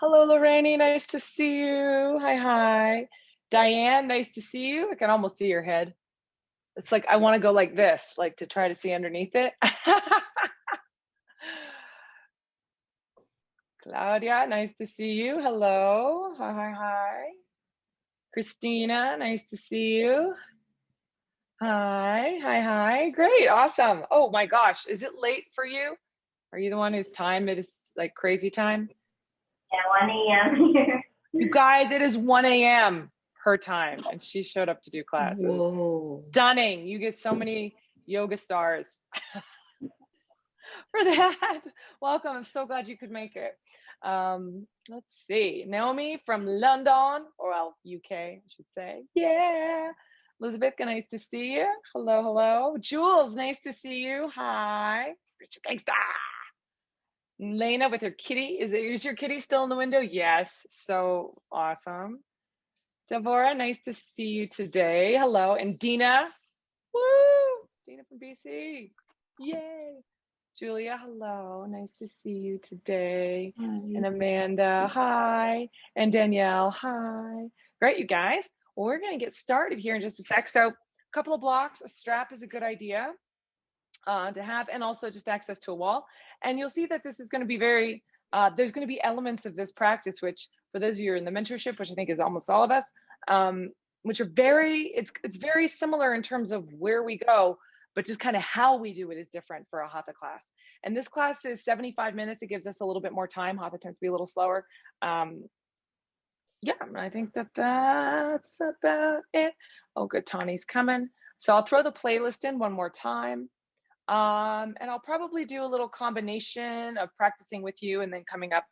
Hello, Lorraine. Nice to see you. Hi, hi. Diane, nice to see you. I can almost see your head. It's like I want to go like this, like to try to see underneath it. Claudia, nice to see you. Hello. Hi, hi, hi. Christina, nice to see you. Hi, hi, hi. Great, awesome. Oh my gosh, is it late for you? Are you the one whose time it is like crazy time? Yeah, 1 a.m. here. You guys, it is 1 a.m. her time, and she showed up to do classes. Whoa. Stunning. You get so many yoga stars for that. Welcome. I'm so glad you could make it. Let's see. Naomi from London, or well, UK, I should say. Yeah. Elizabeth, nice to see you. Hello, hello. Jules, nice to see you. Hi. Spiritual Gangsta. Lena with her kitty. Is your kitty still in the window? Yes. So awesome. Devorah, nice to see you today. Hello. And Dina. Woo! Dina from BC. Yay. Julia, hello. Nice to see you today. Hi. And Amanda, hi. And Danielle, hi. Great, you guys. Well, we're going to get started here in just a sec. So a couple of blocks, a strap is a good idea to have, and also just access to a wall. And you'll see that this is going to be very, there's going to be elements of this practice, which for those of you who are in the mentorship, which I think is almost all of us, which are it's very similar in terms of where we go, but just kind of how we do it is different for a Hatha class. And this class is 75 minutes. It gives us a little bit more time. Hatha tends to be a little slower. Yeah, I think that's about it. Oh, good, Tawny's coming. So I'll throw the playlist in one more time. And I'll probably do a little combination of practicing with you and then coming up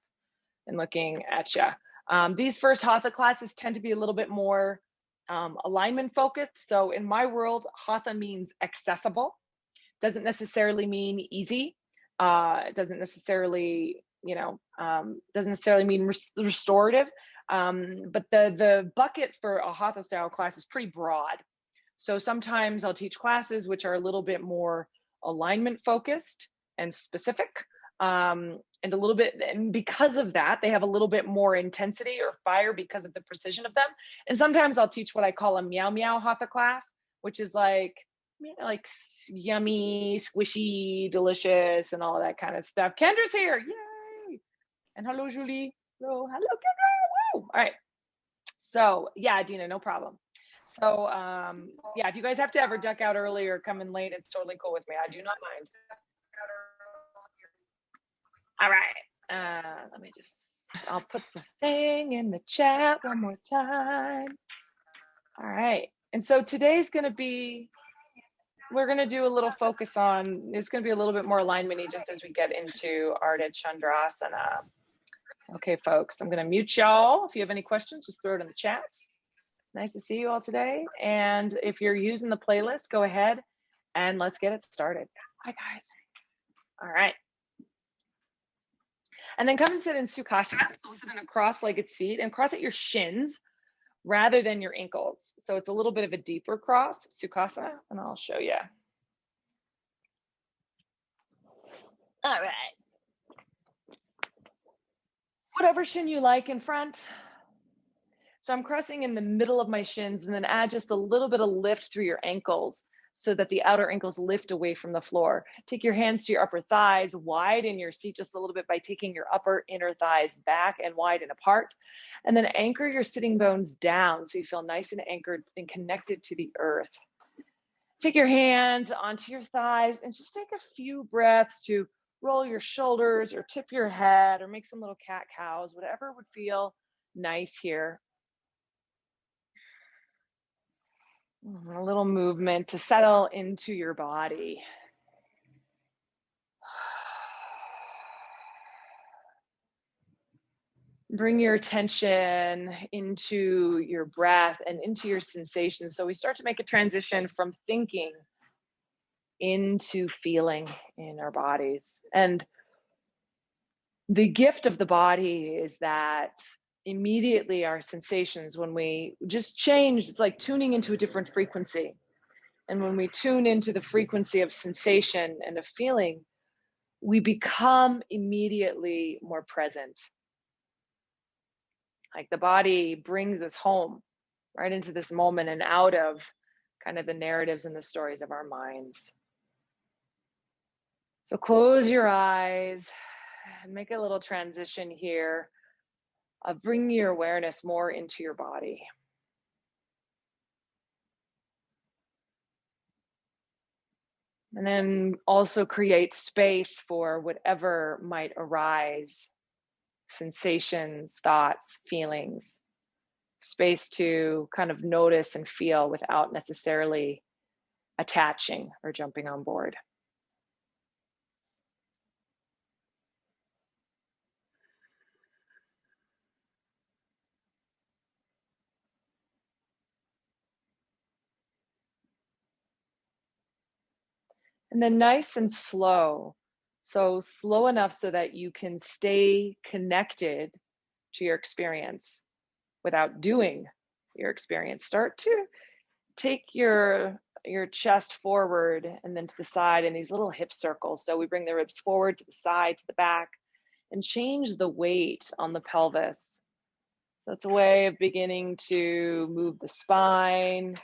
and looking at you. These first Hatha classes tend to be a little bit more alignment focused. So in my world, Hatha means accessible. Doesn't necessarily mean easy. It doesn't necessarily, doesn't necessarily mean restorative. But the bucket for a Hatha style class is pretty broad. So sometimes I'll teach classes which are a little bit more alignment focused and specific. And a little bit, and because of that, they have a little bit more intensity or fire because of the precision of them. And sometimes I'll teach what I call a meow meow Hatha class, which is like yummy, squishy, delicious, and all that kind of stuff. Kendra's here, yay! And hello, Julie. Hello, Kendra. Woo! All right. So yeah, Dina, no problem. So yeah, if you guys have to ever duck out early or come in late, it's totally cool with me. I do not mind. All right. Let me I'll put the thing in the chat one more time. All right. And so today's going to be, we're going to do a little focus on, it's going to be a little bit more alignment-y just as we get into Ardha Chandrasana. Okay, folks, I'm going to mute y'all. If you have any questions, just throw it in the chat. Nice to see you all today. And if you're using the playlist, go ahead and let's get it started. Hi, guys. All right. And then come and sit in Sukhasana. So we'll sit in a cross-legged seat and cross at your shins rather than your ankles. So it's a little bit of a deeper cross, Sukhasana, and I'll show you. All right. Whatever shin you like in front. So I'm crossing in the middle of my shins and then add just a little bit of lift through your ankles so that the outer ankles lift away from the floor. Take your hands to your upper thighs, widen your seat just a little bit by taking your upper inner thighs back and wide and apart. And then anchor your sitting bones down so you feel nice and anchored and connected to the earth. Take your hands onto your thighs and just take a few breaths to roll your shoulders or tip your head or make some little cat cows, whatever would feel nice here. A little movement to settle into your body. Bring your attention into your breath and into your sensations. So we start to make a transition from thinking into feeling in our bodies. And the gift of the body is that immediately our sensations, when we just change, it's like tuning into a different frequency. And when we tune into the frequency of sensation and of feeling, we become immediately more present. Like the body brings us home right into this moment and out of kind of the narratives and the stories of our minds. So close your eyes and make a little transition here of bringing your awareness more into your body. And then also create space for whatever might arise, sensations, thoughts, feelings, space to kind of notice and feel without necessarily attaching or jumping on board. And then nice and slow. So slow enough so that you can stay connected to your experience without doing your experience. Start to take your chest forward and then to the side in these little hip circles. So we bring the ribs forward to the side, to the back, and change the weight on the pelvis. So it's a way of beginning to move the spine,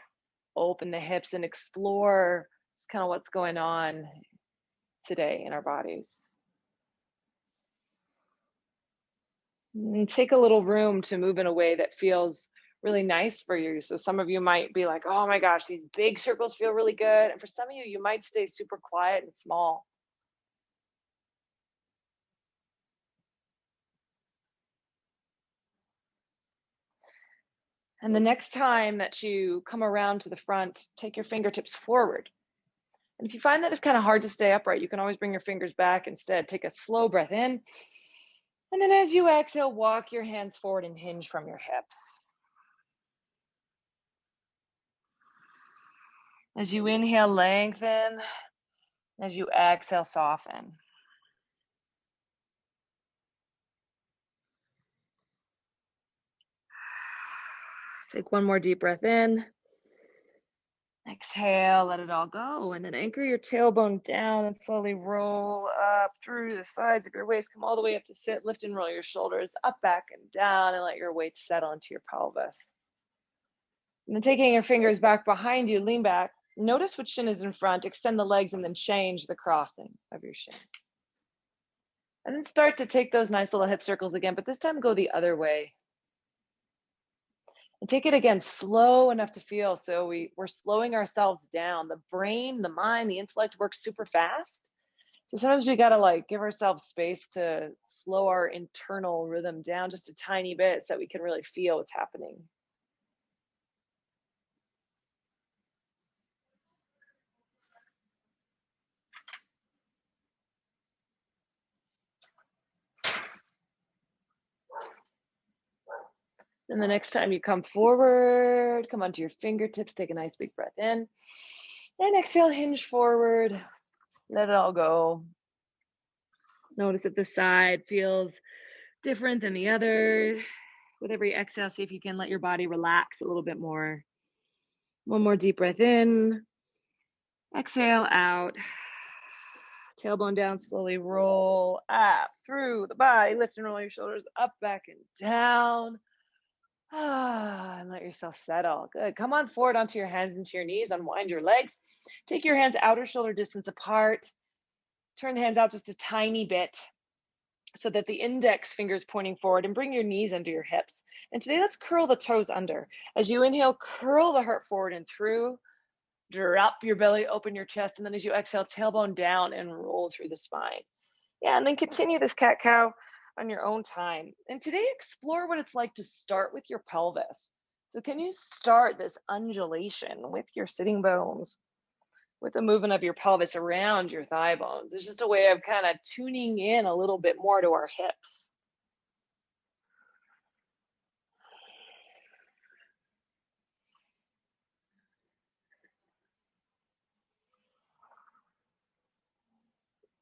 open the hips, and explore kind of what's going on today in our bodies. And take a little room to move in a way that feels really nice for you. So some of you might be like, oh my gosh, these big circles feel really good. And for some of you, you might stay super quiet and small. And the next time that you come around to the front, take your fingertips forward. And if you find that it's kind of hard to stay upright, you can always bring your fingers back instead. Take a slow breath in. And then as you exhale, walk your hands forward and hinge from your hips. As you inhale, lengthen. As you exhale, soften. Take one more deep breath in. Exhale, let it all go. And then anchor your tailbone down and slowly roll up through the sides of your waist. Come all the way up to sit. Lift and roll your shoulders up, back, and down, and let your weight settle into your pelvis. And then taking your fingers back behind you, lean back. Notice which shin is in front. Extend the legs and then change the crossing of your shin. And then start to take those nice little hip circles again, but this time go the other way. And take it again, slow enough to feel. So we're slowing ourselves down. The brain, the mind, the intellect works super fast. So sometimes we gotta like give ourselves space to slow our internal rhythm down just a tiny bit so that we can really feel what's happening. And the next time you come forward, come onto your fingertips, take a nice big breath in. And exhale, hinge forward. Let it all go. Notice if the side feels different than the other. With every exhale, see if you can let your body relax a little bit more. One more deep breath in. Exhale out. Tailbone down, slowly roll up through the body. Lift and roll your shoulders up, back, and down. And let yourself settle. Good. Come on forward onto your hands and to your knees. Unwind your legs. Take your hands outer shoulder distance apart. Turn the hands out just a tiny bit so that the index fingers pointing forward, and bring your knees under your hips. And today, let's curl the toes under. As you inhale, curl the heart forward and through. Drop your belly, open your chest. And then as you exhale, tailbone down and roll through the spine. Yeah, and then continue this cat-cow on your own time. And today, explore what it's like to start with your pelvis. So can you start this undulation with your sitting bones, with the movement of your pelvis around your thigh bones? It's just a way of kind of tuning in a little bit more to our hips.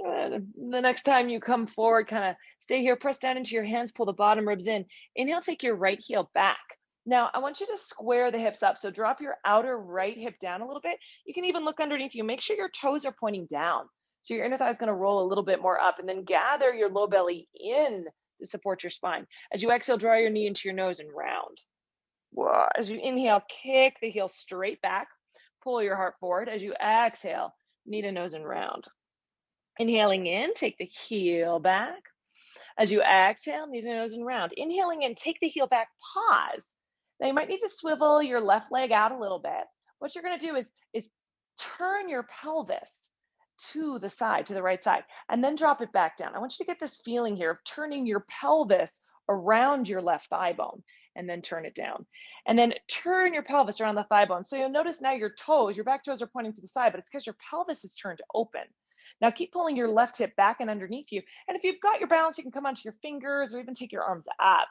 Good. The next time you come forward, kind of stay here, press down into your hands, pull the bottom ribs in. Inhale, take your right heel back. Now, I want you to square the hips up. So drop your outer right hip down a little bit. You can even look underneath you. Make sure your toes are pointing down. So your inner thigh is going to roll a little bit more up, and then gather your low belly in to support your spine. As you exhale, draw your knee into your nose and round. Whoa. As you inhale, kick the heel straight back, pull your heart forward. As you exhale, knee to nose and round. Inhaling in, take the heel back. As you exhale, knee to nose and round. Inhaling in, take the heel back, pause. Now you might need to swivel your left leg out a little bit. What you're gonna do is turn your pelvis to the side, to the right side, and then drop it back down. I want you to get this feeling here of turning your pelvis around your left thigh bone and then turn it down. And then turn your pelvis around the thigh bone. So you'll notice now your toes, your back toes are pointing to the side, but it's because your pelvis is turned open. Now keep pulling your left hip back and underneath you. And if you've got your balance, you can come onto your fingers or even take your arms up.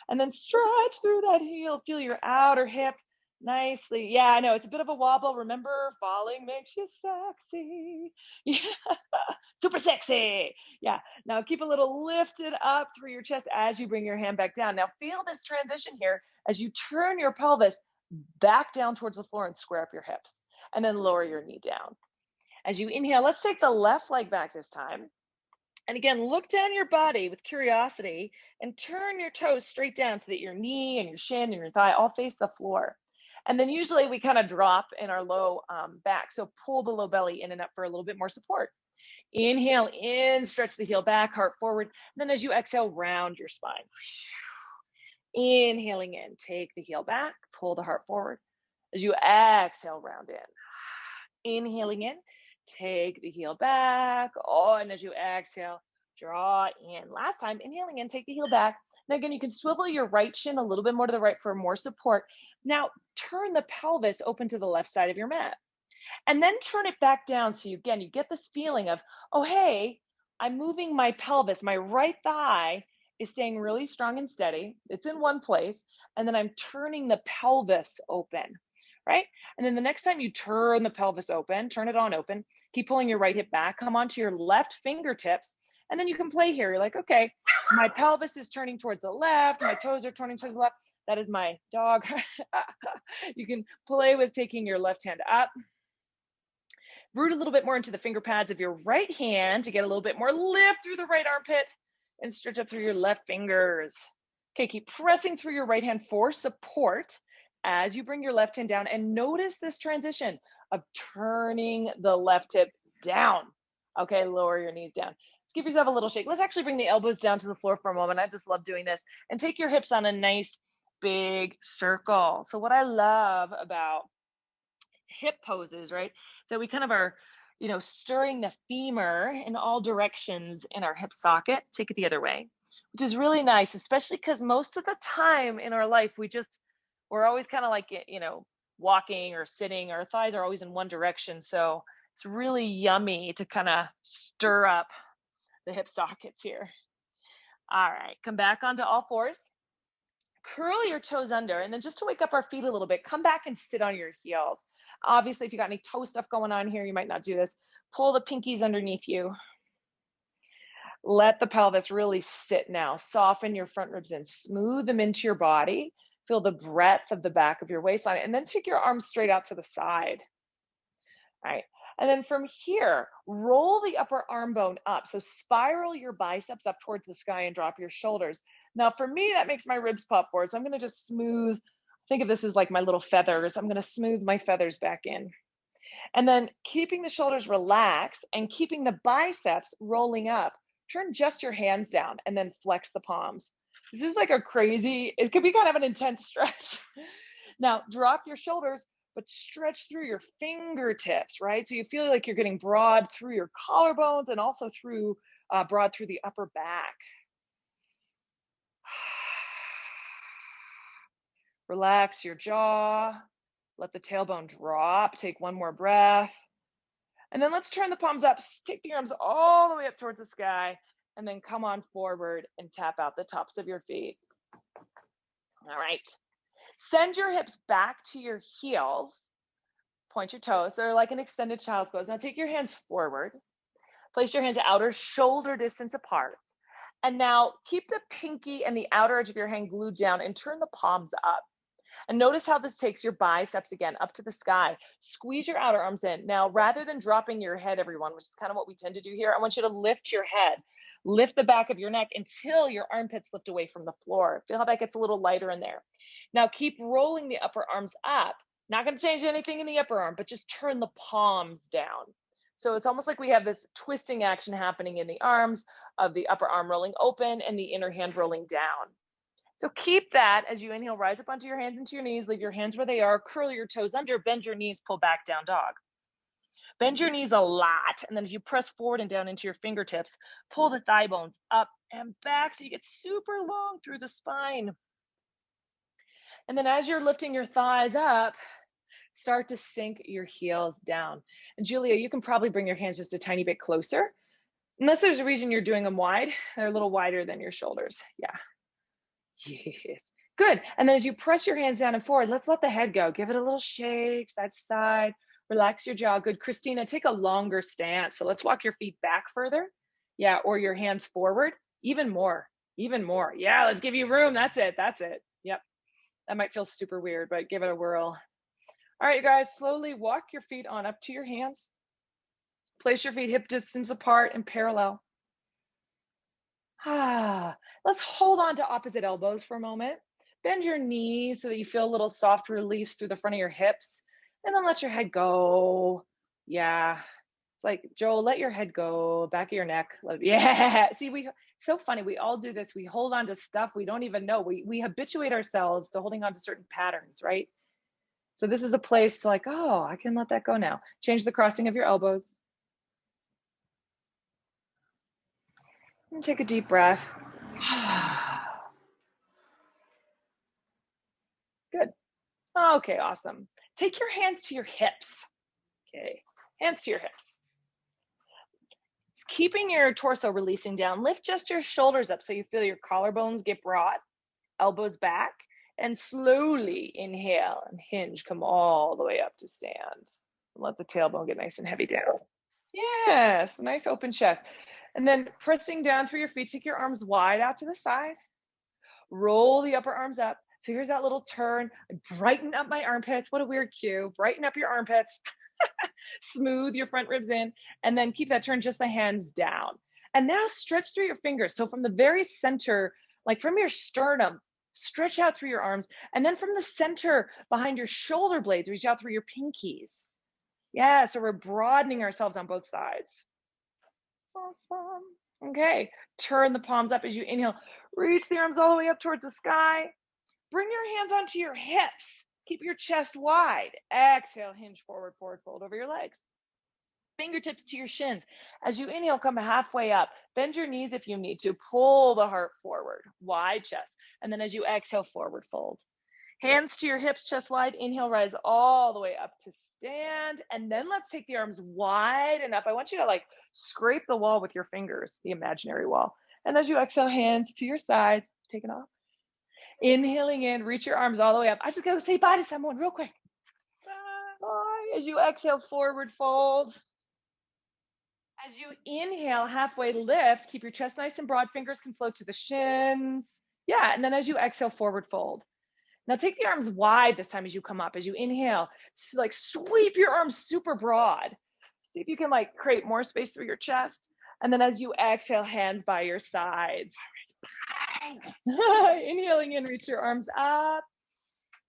And then stretch through that heel. Feel your outer hip nicely. Yeah, I know it's a bit of a wobble. Remember, falling makes you sexy. Yeah, super sexy. Yeah, now keep a little lifted up through your chest as you bring your hand back down. Now feel this transition here as you turn your pelvis back down towards the floor and square up your hips. And then lower your knee down. As you inhale, let's take the left leg back this time. And again, look down your body with curiosity and turn your toes straight down so that your knee and your shin and your thigh all face the floor. And then usually we kind of drop in our low back. So pull the low belly in and up for a little bit more support. Inhale in, stretch the heel back, heart forward. And then as you exhale, round your spine. Inhaling in, take the heel back, pull the heart forward. As you exhale, round in. Inhaling in, take the heel back. Oh, and as you exhale, draw in. Last time, inhaling in, take the heel back. Now again, you can swivel your right shin a little bit more to the right for more support. Now turn the pelvis open to the left side of your mat. And then turn it back down so you get this feeling of, oh, hey, I'm moving my pelvis. My right thigh is staying really strong and steady. It's in one place. And then I'm turning the pelvis open, right? And then the next time you turn the pelvis open, turn it on open, keep pulling your right hip back, come onto your left fingertips, and then you can play here. You're like, okay, my pelvis is turning towards the left, my toes are turning towards the left. That is my dog. You can play with taking your left hand up. Root a little bit more into the finger pads of your right hand to get a little bit more lift through the right armpit and stretch up through your left fingers. Okay, keep pressing through your right hand for support as you bring your left hand down, and notice this transition of turning the left hip down. Okay, lower your knees down. Let's give yourself a little shake. Let's actually bring the elbows down to the floor for a moment. I just love doing this. And take your hips on a nice big circle. So what I love about hip poses, right, so we kind of are, stirring the femur in all directions in our hip socket. Take it the other way, which is really nice, especially because most of the time in our life, we're always kind of like, walking or sitting. Our thighs are always in one direction. So it's really yummy to kind of stir up the hip sockets here. All right, come back onto all fours. Curl your toes under, and then just to wake up our feet a little bit, come back and sit on your heels. Obviously, if you got any toe stuff going on here, you might not do this. Pull the pinkies underneath you. Let the pelvis really sit now. Soften your front ribs in. Smooth them into your body. Feel the breadth of the back of your waistline. And then take your arms straight out to the side. All right. And then from here, roll the upper arm bone up. So spiral your biceps up towards the sky and drop your shoulders. Now, for me, that makes my ribs pop forward. So I'm going to just smooth. Think of this as like my little feathers. I'm going to smooth my feathers back in. And then keeping the shoulders relaxed and keeping the biceps rolling up, turn just your hands down and then flex the palms. This is like it could be kind of an intense stretch. Now, drop your shoulders, but stretch through your fingertips, right? So you feel like you're getting broad through your collarbones and also broad through the upper back. Relax your jaw. Let the tailbone drop. Take one more breath. And then let's turn the palms up. Stick the arms all the way up towards the sky. And then come on forward and tap out the tops of your feet. All right. Send your hips back to your heels. Point your toes. They're like an extended child's pose. Now take your hands forward. Place your hands outer shoulder distance apart. And now keep the pinky and the outer edge of your hand glued down and turn the palms up. And notice how this takes your biceps again up to the sky. Squeeze your outer arms in. Now, rather than dropping your head, everyone, which is kind of what we tend to do here, I want you to lift your head. Lift the back of your neck until your armpits lift away from the floor. Feel how that gets a little lighter in there. Now keep rolling the upper arms up. Not going to change anything in the upper arm, but just turn the palms down. So it's almost like we have this twisting action happening in the arms of the upper arm rolling open and the inner hand rolling down. So keep that as you inhale, rise up onto your hands into your knees, leave your hands where they are, curl your toes under, bend your knees, pull back, down dog. Bend your knees a lot, and then as you press forward and down into your fingertips, pull the thigh bones up and back so you get super long through the spine. And then as you're lifting your thighs up, start to sink your heels down. And Julia, you can probably bring your hands just a tiny bit closer. Unless there's a reason you're doing them wide, they're a little wider than your shoulders. Yeah. Yes. Good. And then as you press your hands down and forward, let's let the head go. Give it a little shake, side to side. Relax your jaw. Good. Christina, take a longer stance. So let's walk your feet back further. Yeah. Or your hands forward. Even more. Even more. Yeah. Let's give you room. That's it. That's it. Yep. That might feel super weird, but give it a whirl. All right, guys, slowly walk your feet on up to your hands. Place your feet hip distance apart and parallel. Let's hold on to opposite elbows for a moment. Bend your knees so that you feel a little soft release through the front of your hips. And then let your head go. Yeah. It's like, Joel, let your head go, back of your neck. Yeah. See, so funny. We all do this. We hold on to stuff we don't even know. We habituate ourselves to holding on to certain patterns, right? So this is a place to like, oh, I can let that go now. Change the crossing of your elbows. And take a deep breath. Good. Okay, awesome. Take your hands to your hips. Okay, hands to your hips. It's keeping your torso releasing down. Lift just your shoulders up so you feel your collarbones get broad, elbows back, and slowly inhale and hinge, come all the way up to stand. Let the tailbone get nice and heavy down. Yes, nice open chest. And then pressing down through your feet, take your arms wide out to the side. Roll the upper arms up. So here's that little turn. Brighten up my armpits. What a weird cue. Brighten up your armpits. Smooth your front ribs in. And then keep that turn, just the hands down. And now stretch through your fingers. So from the very center, like from your sternum, stretch out through your arms. And then from the center behind your shoulder blades, reach out through your pinkies. Yeah, so we're broadening ourselves on both sides. Awesome. Okay, turn the palms up as you inhale. Reach the arms all the way up towards the sky. Bring your hands onto your hips. Keep your chest wide. Exhale, hinge forward, forward fold over your legs. Fingertips to your shins. As you inhale, come halfway up. Bend your knees if you need to. Pull the heart forward, wide chest. And then as you exhale, forward fold. Hands to your hips, chest wide. Inhale, rise all the way up to stand. And then let's take the arms wide and up. I want you to like scrape the wall with your fingers, the imaginary wall. And as you exhale, hands to your sides, take it off. Inhaling in, reach your arms all the way up. I just gotta say bye to someone real quick. Bye. As you exhale, forward fold. As you inhale, halfway lift, keep your chest nice and broad. Fingers can float to the shins. Yeah, and then as you exhale, forward fold. Now take the arms wide this time as you come up. As you inhale, just like sweep your arms super broad. See if you can like create more space through your chest. And then as you exhale, hands by your sides. Inhaling in, reach your arms up.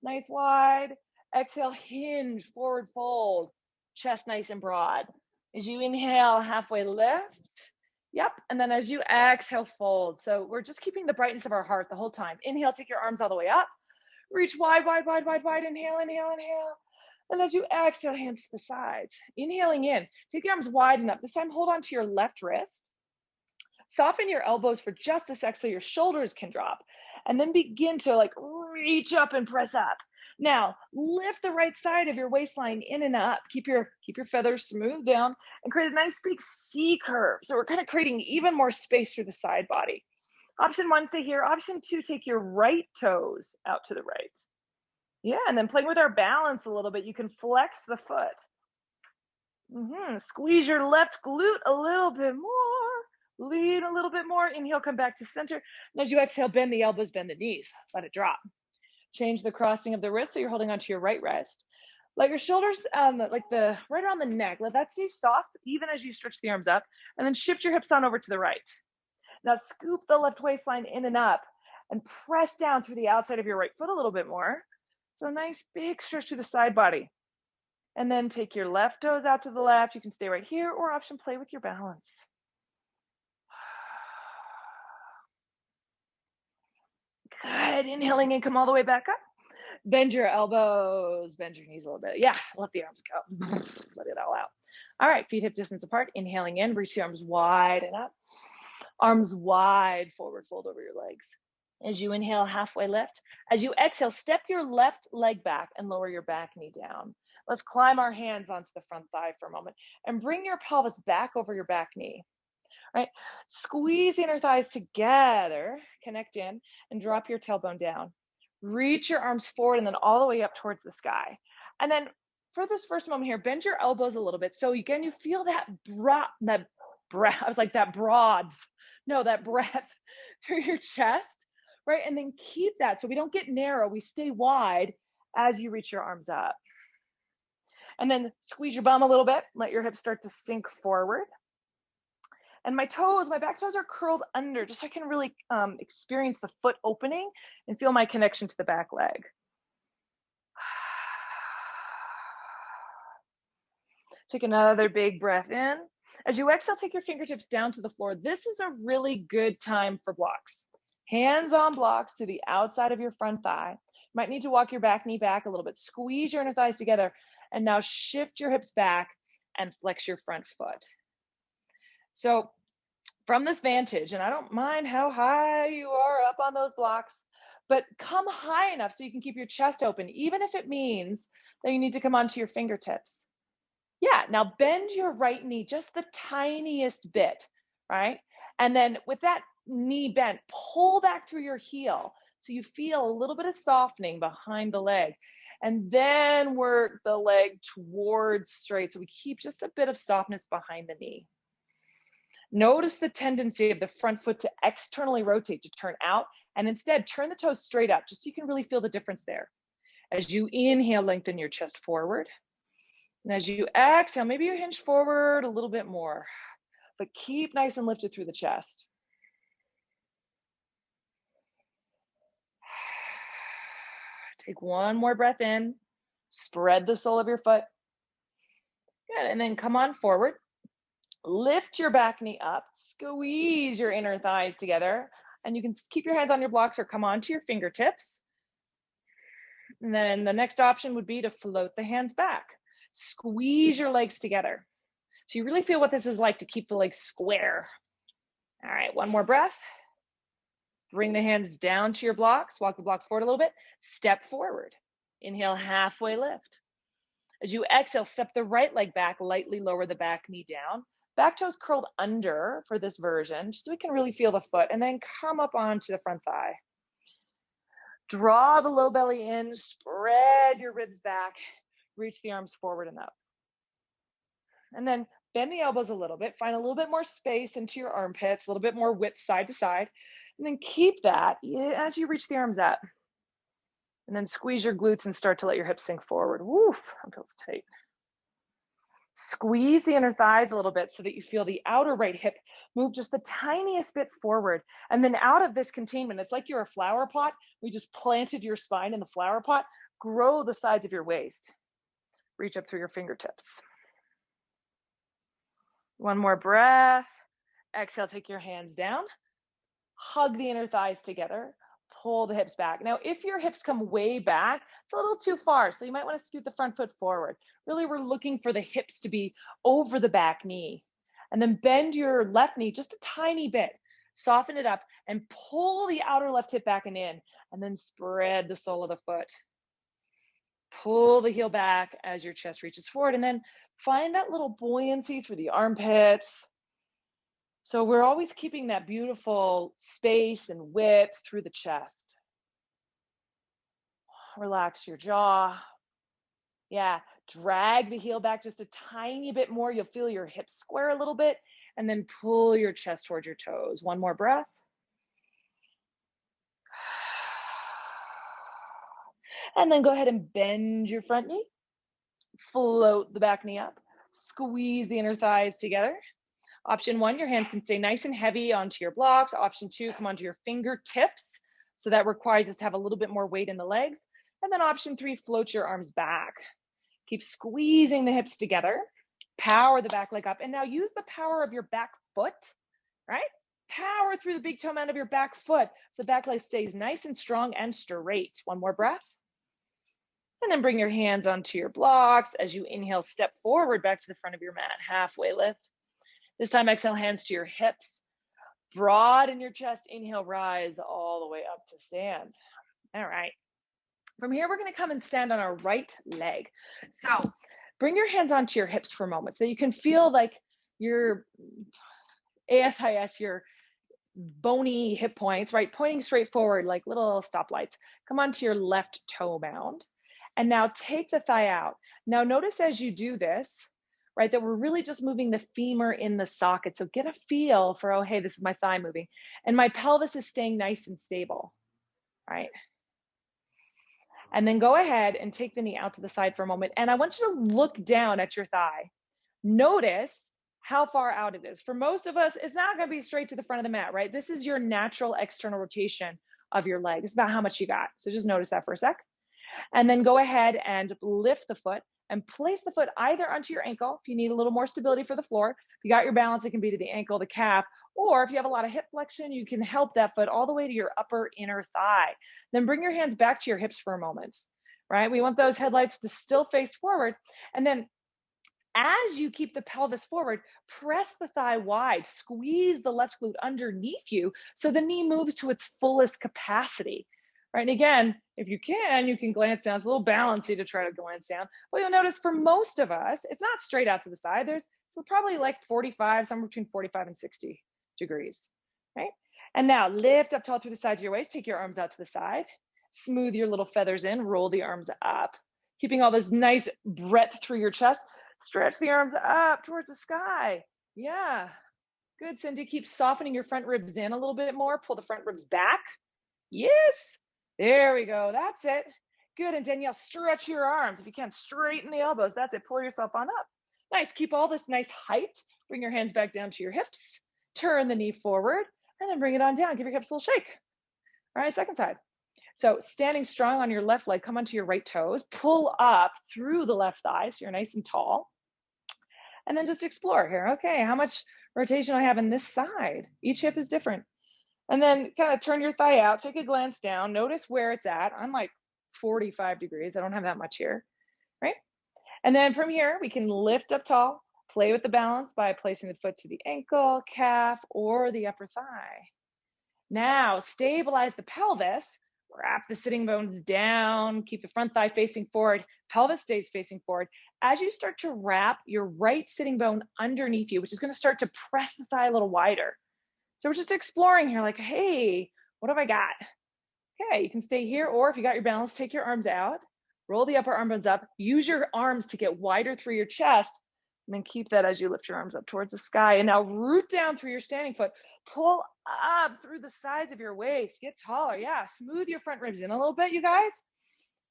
Nice wide. Exhale, hinge, forward fold. Chest nice and broad. As you inhale, halfway lift. Yep. And then as you exhale, fold. So we're just keeping the brightness of our heart the whole time. Inhale, take your arms all the way up. Reach wide, wide, wide, wide, wide. Inhale, inhale, inhale. And as you exhale, hands to the sides. Inhaling in, take the arms wide and up. This time, hold on to your left wrist. Soften your elbows for just a sec so your shoulders can drop. And then begin to like reach up and press up. Now, lift the right side of your waistline in and up. Keep your feathers smooth down and create a nice big C curve. So we're kind of creating even more space through the side body. Option 1, stay here. Option 2, take your right toes out to the right. Yeah, and then playing with our balance a little bit, you can flex the foot. Squeeze your left glute a little bit more. Lean a little bit more. Inhale, come back to center. And as you exhale, bend the elbows, bend the knees. Let it drop. Change the crossing of the wrist so you're holding onto your right wrist. Let your shoulders, like the right around the neck, let that stay soft even as you stretch the arms up. And then shift your hips on over to the right. Now scoop the left waistline in and up and press down through the outside of your right foot a little bit more. So a nice big stretch through the side body. And then take your left toes out to the left. You can stay right here or option play with your balance. Good. Inhaling in, come all the way back up. Bend your elbows, bend your knees a little bit. Yeah, let the arms go. Let it all out. All right, feet hip distance apart. Inhaling in, reach the arms wide and up. Arms wide, forward fold over your legs. As you inhale, halfway lift. As you exhale, step your left leg back and lower your back knee down. Let's climb our hands onto the front thigh for a moment and bring your pelvis back over your back knee. Right? Squeeze the inner thighs together, connect in, and drop your tailbone down. Reach your arms forward and then all the way up towards the sky. And then for this first moment here, bend your elbows a little bit. So again, you feel that breath, I was like that that breath through your chest, right? And then keep that so we don't get narrow, we stay wide as you reach your arms up. And then squeeze your bum a little bit, let your hips start to sink forward. And my back toes are curled under, just so I can really experience the foot opening and feel my connection to the back leg. Take another big breath in. As you exhale, take your fingertips down to the floor. This is a really good time for blocks. Hands on blocks to the outside of your front thigh. You might need to walk your back knee back a little bit. Squeeze your inner thighs together. And now shift your hips back and flex your front foot. So from this vantage, and I don't mind how high you are up on those blocks, but come high enough so you can keep your chest open, even if it means that you need to come onto your fingertips. Yeah, now bend your right knee just the tiniest bit, right? And then with that knee bent, pull back through your heel so you feel a little bit of softening behind the leg. And then work the leg towards straight so we keep just a bit of softness behind the knee. Notice the tendency of the front foot to externally rotate, to turn out, and instead turn the toes straight up, just so you can really feel the difference there. As you inhale, lengthen your chest forward. And as you exhale, maybe you hinge forward a little bit more, but keep nice and lifted through the chest. Take one more breath in, spread the sole of your foot. Good, and then come on forward. Lift your back knee up, squeeze your inner thighs together, and you can keep your hands on your blocks or come onto your fingertips. And then the next option would be to float the hands back. Squeeze your legs together. So you really feel what this is like to keep the legs square. All right, one more breath. Bring the hands down to your blocks, walk the blocks forward a little bit, step forward. Inhale, halfway lift. As you exhale, step the right leg back, lightly lower the back knee down. Back toes curled under for this version, just so we can really feel the foot, and then come up onto the front thigh. Draw the low belly in, spread your ribs back, reach the arms forward and up. And then bend the elbows a little bit, find a little bit more space into your armpits, a little bit more width side to side, and then keep that as you reach the arms up. And then squeeze your glutes and start to let your hips sink forward. Woof, that feels tight. Squeeze the inner thighs a little bit so that you feel the outer right hip move just the tiniest bit forward. And then out of this containment, it's like you're a flower pot. We just planted your spine in the flower pot. Grow the sides of your waist. Reach up through your fingertips. One more breath. Exhale, take your hands down. Hug the inner thighs together. Pull the hips back. Now, if your hips come way back, it's a little too far, so you might want to scoot the front foot forward. Really, we're looking for the hips to be over the back knee. And then bend your left knee just a tiny bit. Soften it up and pull the outer left hip back and in, and then spread the sole of the foot. Pull the heel back as your chest reaches forward, and then find that little buoyancy through the armpits. So we're always keeping that beautiful space and width through the chest. Relax your jaw. Yeah, drag the heel back just a tiny bit more. You'll feel your hips square a little bit, and then pull your chest towards your toes. One more breath. And then go ahead and bend your front knee. Float the back knee up. Squeeze the inner thighs together. Option 1, your hands can stay nice and heavy onto your blocks. Option 2, come onto your fingertips. So that requires us to have a little bit more weight in the legs. And then option 3, float your arms back. Keep squeezing the hips together. Power the back leg up. And now use the power of your back foot, right? Power through the big toe mound of your back foot so the back leg stays nice and strong and straight. One more breath. And then bring your hands onto your blocks. As you inhale, step forward back to the front of your mat, halfway lift. This time, exhale, hands to your hips. Broaden your chest. Inhale, rise all the way up to stand. All right. From here, we're going to come and stand on our right leg. So bring your hands onto your hips for a moment so you can feel like your ASIS, your bony hip points, right? Pointing straight forward like little stoplights. Come onto your left toe mound. And now take the thigh out. Now notice as you do this, right, that we're really just moving the femur in the socket. So get a feel for, oh, hey, this is my thigh moving. And my pelvis is staying nice and stable, right? And then go ahead and take the knee out to the side for a moment. And I want you to look down at your thigh. Notice how far out it is. For most of us, it's not going to be straight to the front of the mat, right? This is your natural external rotation of your leg. It's about how much you got. So just notice that for a sec. And then go ahead and lift the foot and place the foot either onto your ankle if you need a little more stability for the floor. If you got your balance, it can be to the ankle, the calf, or if you have a lot of hip flexion, you can help that foot all the way to your upper inner thigh. Then bring your hands back to your hips for a moment, right? We want those headlights to still face forward. And then as you keep the pelvis forward, press the thigh wide, squeeze the left glute underneath you so the knee moves to its fullest capacity. Right, and again, if you can glance down. It's a little bouncy to try to glance down. Well, you'll notice for most of us, it's not straight out to the side. There's probably like 45, somewhere between 45 and 60 degrees, right? And now lift up tall through the sides of your waist. Take your arms out to the side. Smooth your little feathers in. Roll the arms up. Keeping all this nice breadth through your chest. Stretch the arms up towards the sky. Yeah, good, Cindy. Keep softening your front ribs in a little bit more. Pull the front ribs back. Yes. There we go. That's it. Good. And Danielle, stretch your arms. If you can, straighten the elbows. That's it. Pull yourself on up. Nice. Keep all this nice height. Bring your hands back down to your hips. Turn the knee forward and then bring it on down. Give your hips a little shake. All right, second side. So standing strong on your left leg, come onto your right toes. Pull up through the left thigh so you're nice and tall. And then just explore here. Okay, how much rotation do I have in this side? Each hip is different. And then kind of turn your thigh out, take a glance down, notice where it's at. I'm like 45 degrees. I don't have that much here, right? And then from here, we can lift up tall, play with the balance by placing the foot to the ankle, calf, or the upper thigh. Now, stabilize the pelvis, wrap the sitting bones down, keep the front thigh facing forward, pelvis stays facing forward. As you start to wrap your right sitting bone underneath you, which is going to start to press the thigh a little wider. So we're just exploring here, like, hey, what have I got? Okay, you can stay here, or if you got your balance, take your arms out, roll the upper arm bones up, use your arms to get wider through your chest, and then keep that as you lift your arms up towards the sky. And now root down through your standing foot, pull up through the sides of your waist, get taller. Yeah, smooth your front ribs in a little bit, you guys.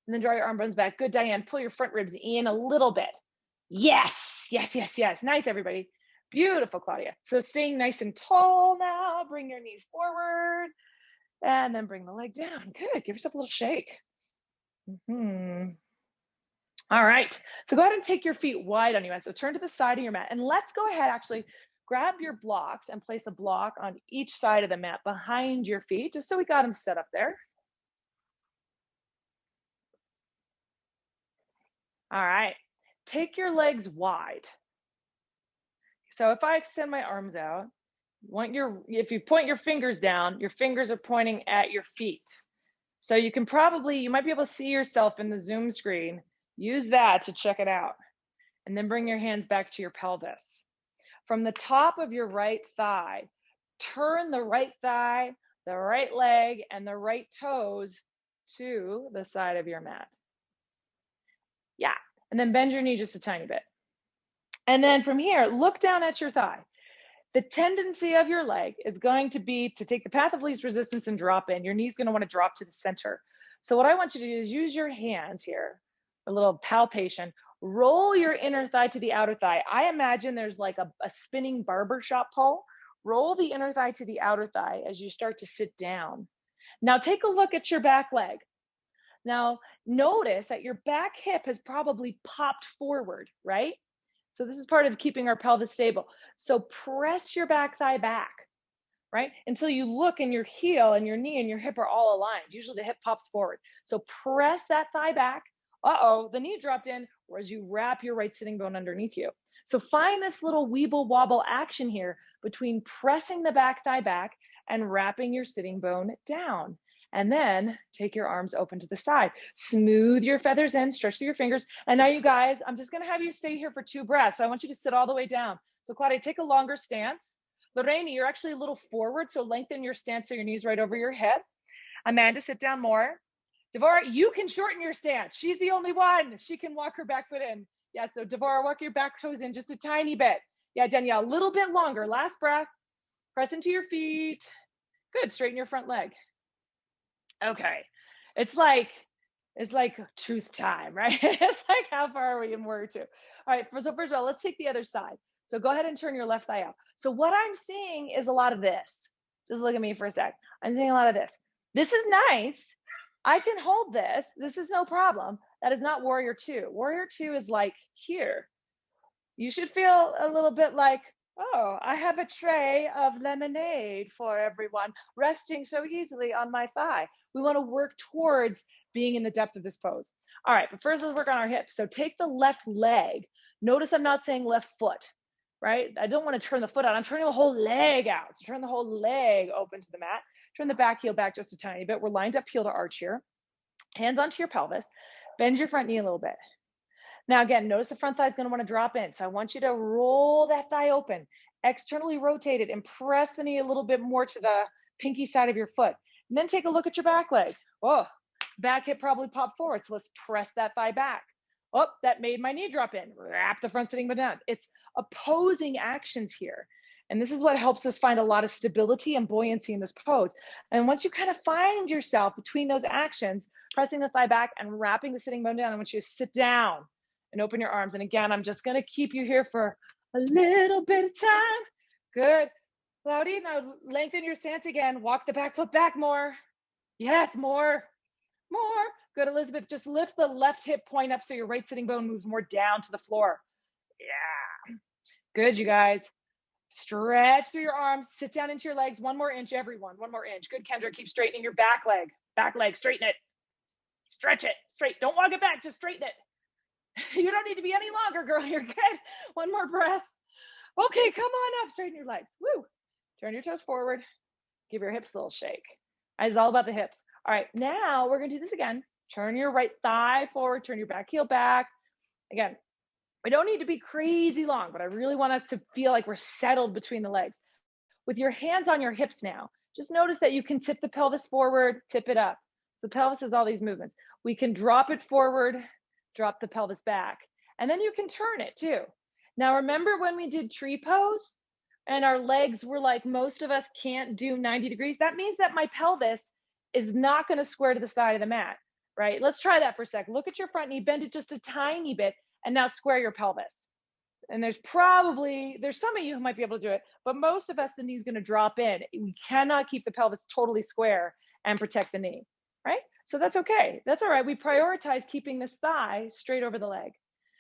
And then draw your arm bones back. Good, Diane, pull your front ribs in a little bit. Yes, yes, yes, yes. Nice, everybody. Beautiful, Claudia. So staying nice and tall now, bring your knees forward and then bring the leg down. Good, give yourself a little shake. All right, so go ahead and take your feet wide on you. So turn to the side of your mat and let's go ahead, actually grab your blocks and place a block on each side of the mat behind your feet, just so we got them set up there. All right, take your legs wide. So if I extend my arms out, if you point your fingers down, your fingers are pointing at your feet. So you might be able to see yourself in the Zoom screen. Use that to check it out. And then bring your hands back to your pelvis. From the top of your right thigh, turn the right thigh, the right leg, and the right toes to the side of your mat. Yeah, and then bend your knee just a tiny bit. And then from here, look down at your thigh. The tendency of your leg is going to be to take the path of least resistance and drop in. Your knee's going to want to drop to the center. So what I want you to do is use your hands here, a little palpation, Roll your inner thigh to the outer thigh. I imagine there's like a spinning barbershop pole. Roll the inner thigh to the outer thigh as you start to sit down. Now take a look at your back leg. Now notice that your back hip has probably popped forward, right? So this is part of keeping our pelvis stable. So press your back thigh back, right? Until you look and your heel and your knee and your hip are all aligned. Usually the hip pops forward. So press that thigh back. Uh-oh, the knee dropped in, whereas you wrap your right sitting bone underneath you. So find this little weeble wobble action here between pressing the back thigh back and wrapping your sitting bone down. And then take your arms open to the side. Smooth your feathers in, stretch through your fingers. And now you guys, I'm just gonna have you stay here for 2 breaths. So I want you to sit all the way down. So Claudia, take a longer stance. Lorraine, you're actually a little forward, so lengthen your stance so your knees right over your hip. Amanda, sit down more. Devora, you can shorten your stance. She's the only one. She can walk her back foot in. Yeah, so Devora, walk your back toes in just a tiny bit. Yeah, Danielle, a little bit longer. Last breath. Press into your feet. Good, straighten your front leg. Okay, it's like truth time, right? It's like how far are we in warrior 2? All right, so first of all, let's take the other side. So go ahead and turn your left thigh out. So what I'm seeing is a lot of this. Just look at me for a sec. I'm seeing a lot of this. This is nice. I can hold this. This is no problem. That is not warrior 2. Warrior 2 is like here. You should feel a little bit like, oh, I have a tray of lemonade for everyone, resting so easily on my thigh. We want to work towards being in the depth of this pose. All right, but first let's work on our hips. So take the left leg. Notice I'm not saying left foot, right? I don't want to turn the foot out. I'm turning the whole leg out. So turn the whole leg open to the mat. Turn the back heel back just a tiny bit. We're lined up heel to arch here. Hands onto your pelvis. Bend your front knee a little bit. Now again, notice the front thigh is going to want to drop in. So I want you to roll that thigh open, externally rotate it, and press the knee a little bit more to the pinky side of your foot. And then take a look at your back leg. Oh, back hip probably popped forward. So let's press that thigh back. Oh, that made my knee drop in. Wrap the front sitting bone down. It's opposing actions here. And this is what helps us find a lot of stability and buoyancy in this pose. And once you kind of find yourself between those actions, pressing the thigh back and wrapping the sitting bone down, I want you to sit down and open your arms. And again, I'm just going to keep you here for a little bit of time. Good. Claudia, now lengthen your stance again. Walk the back foot back more. Yes, more. Good, Elizabeth. Just lift the left hip point up so your right sitting bone moves more down to the floor. Yeah. Good, you guys. Stretch through your arms. Sit down into your legs. 1 more inch, everyone. 1 more inch. Good, Kendra. Keep straightening your back leg. Back leg. Straighten it. Stretch it. Straight. Don't walk it back. Just straighten it. You don't need to be any longer, girl. You're good. 1 more breath. Okay, come on up. Straighten your legs. Woo. Turn your toes forward. Give your hips a little shake. It's all about the hips. All right, now we're going to do this again. Turn your right thigh forward. Turn your back heel back. Again, we don't need to be crazy long, but I really want us to feel like we're settled between the legs. With your hands on your hips now, just notice that you can tip the pelvis forward, tip it up. The pelvis has all these movements. We can drop it forward, drop the pelvis back, and then you can turn it too. Now, remember when we did tree pose and our legs were like, most of us can't do 90 degrees? That means that my pelvis is not going to square to the side of the mat, right? Let's try that for a sec. Look at your front knee, bend it just a tiny bit, and now square your pelvis. And there's some of you who might be able to do it, but most of us, the knee's going to drop in. We cannot keep the pelvis totally square and protect the knee, right? So that's okay. That's all right. We prioritize keeping this thigh straight over the leg.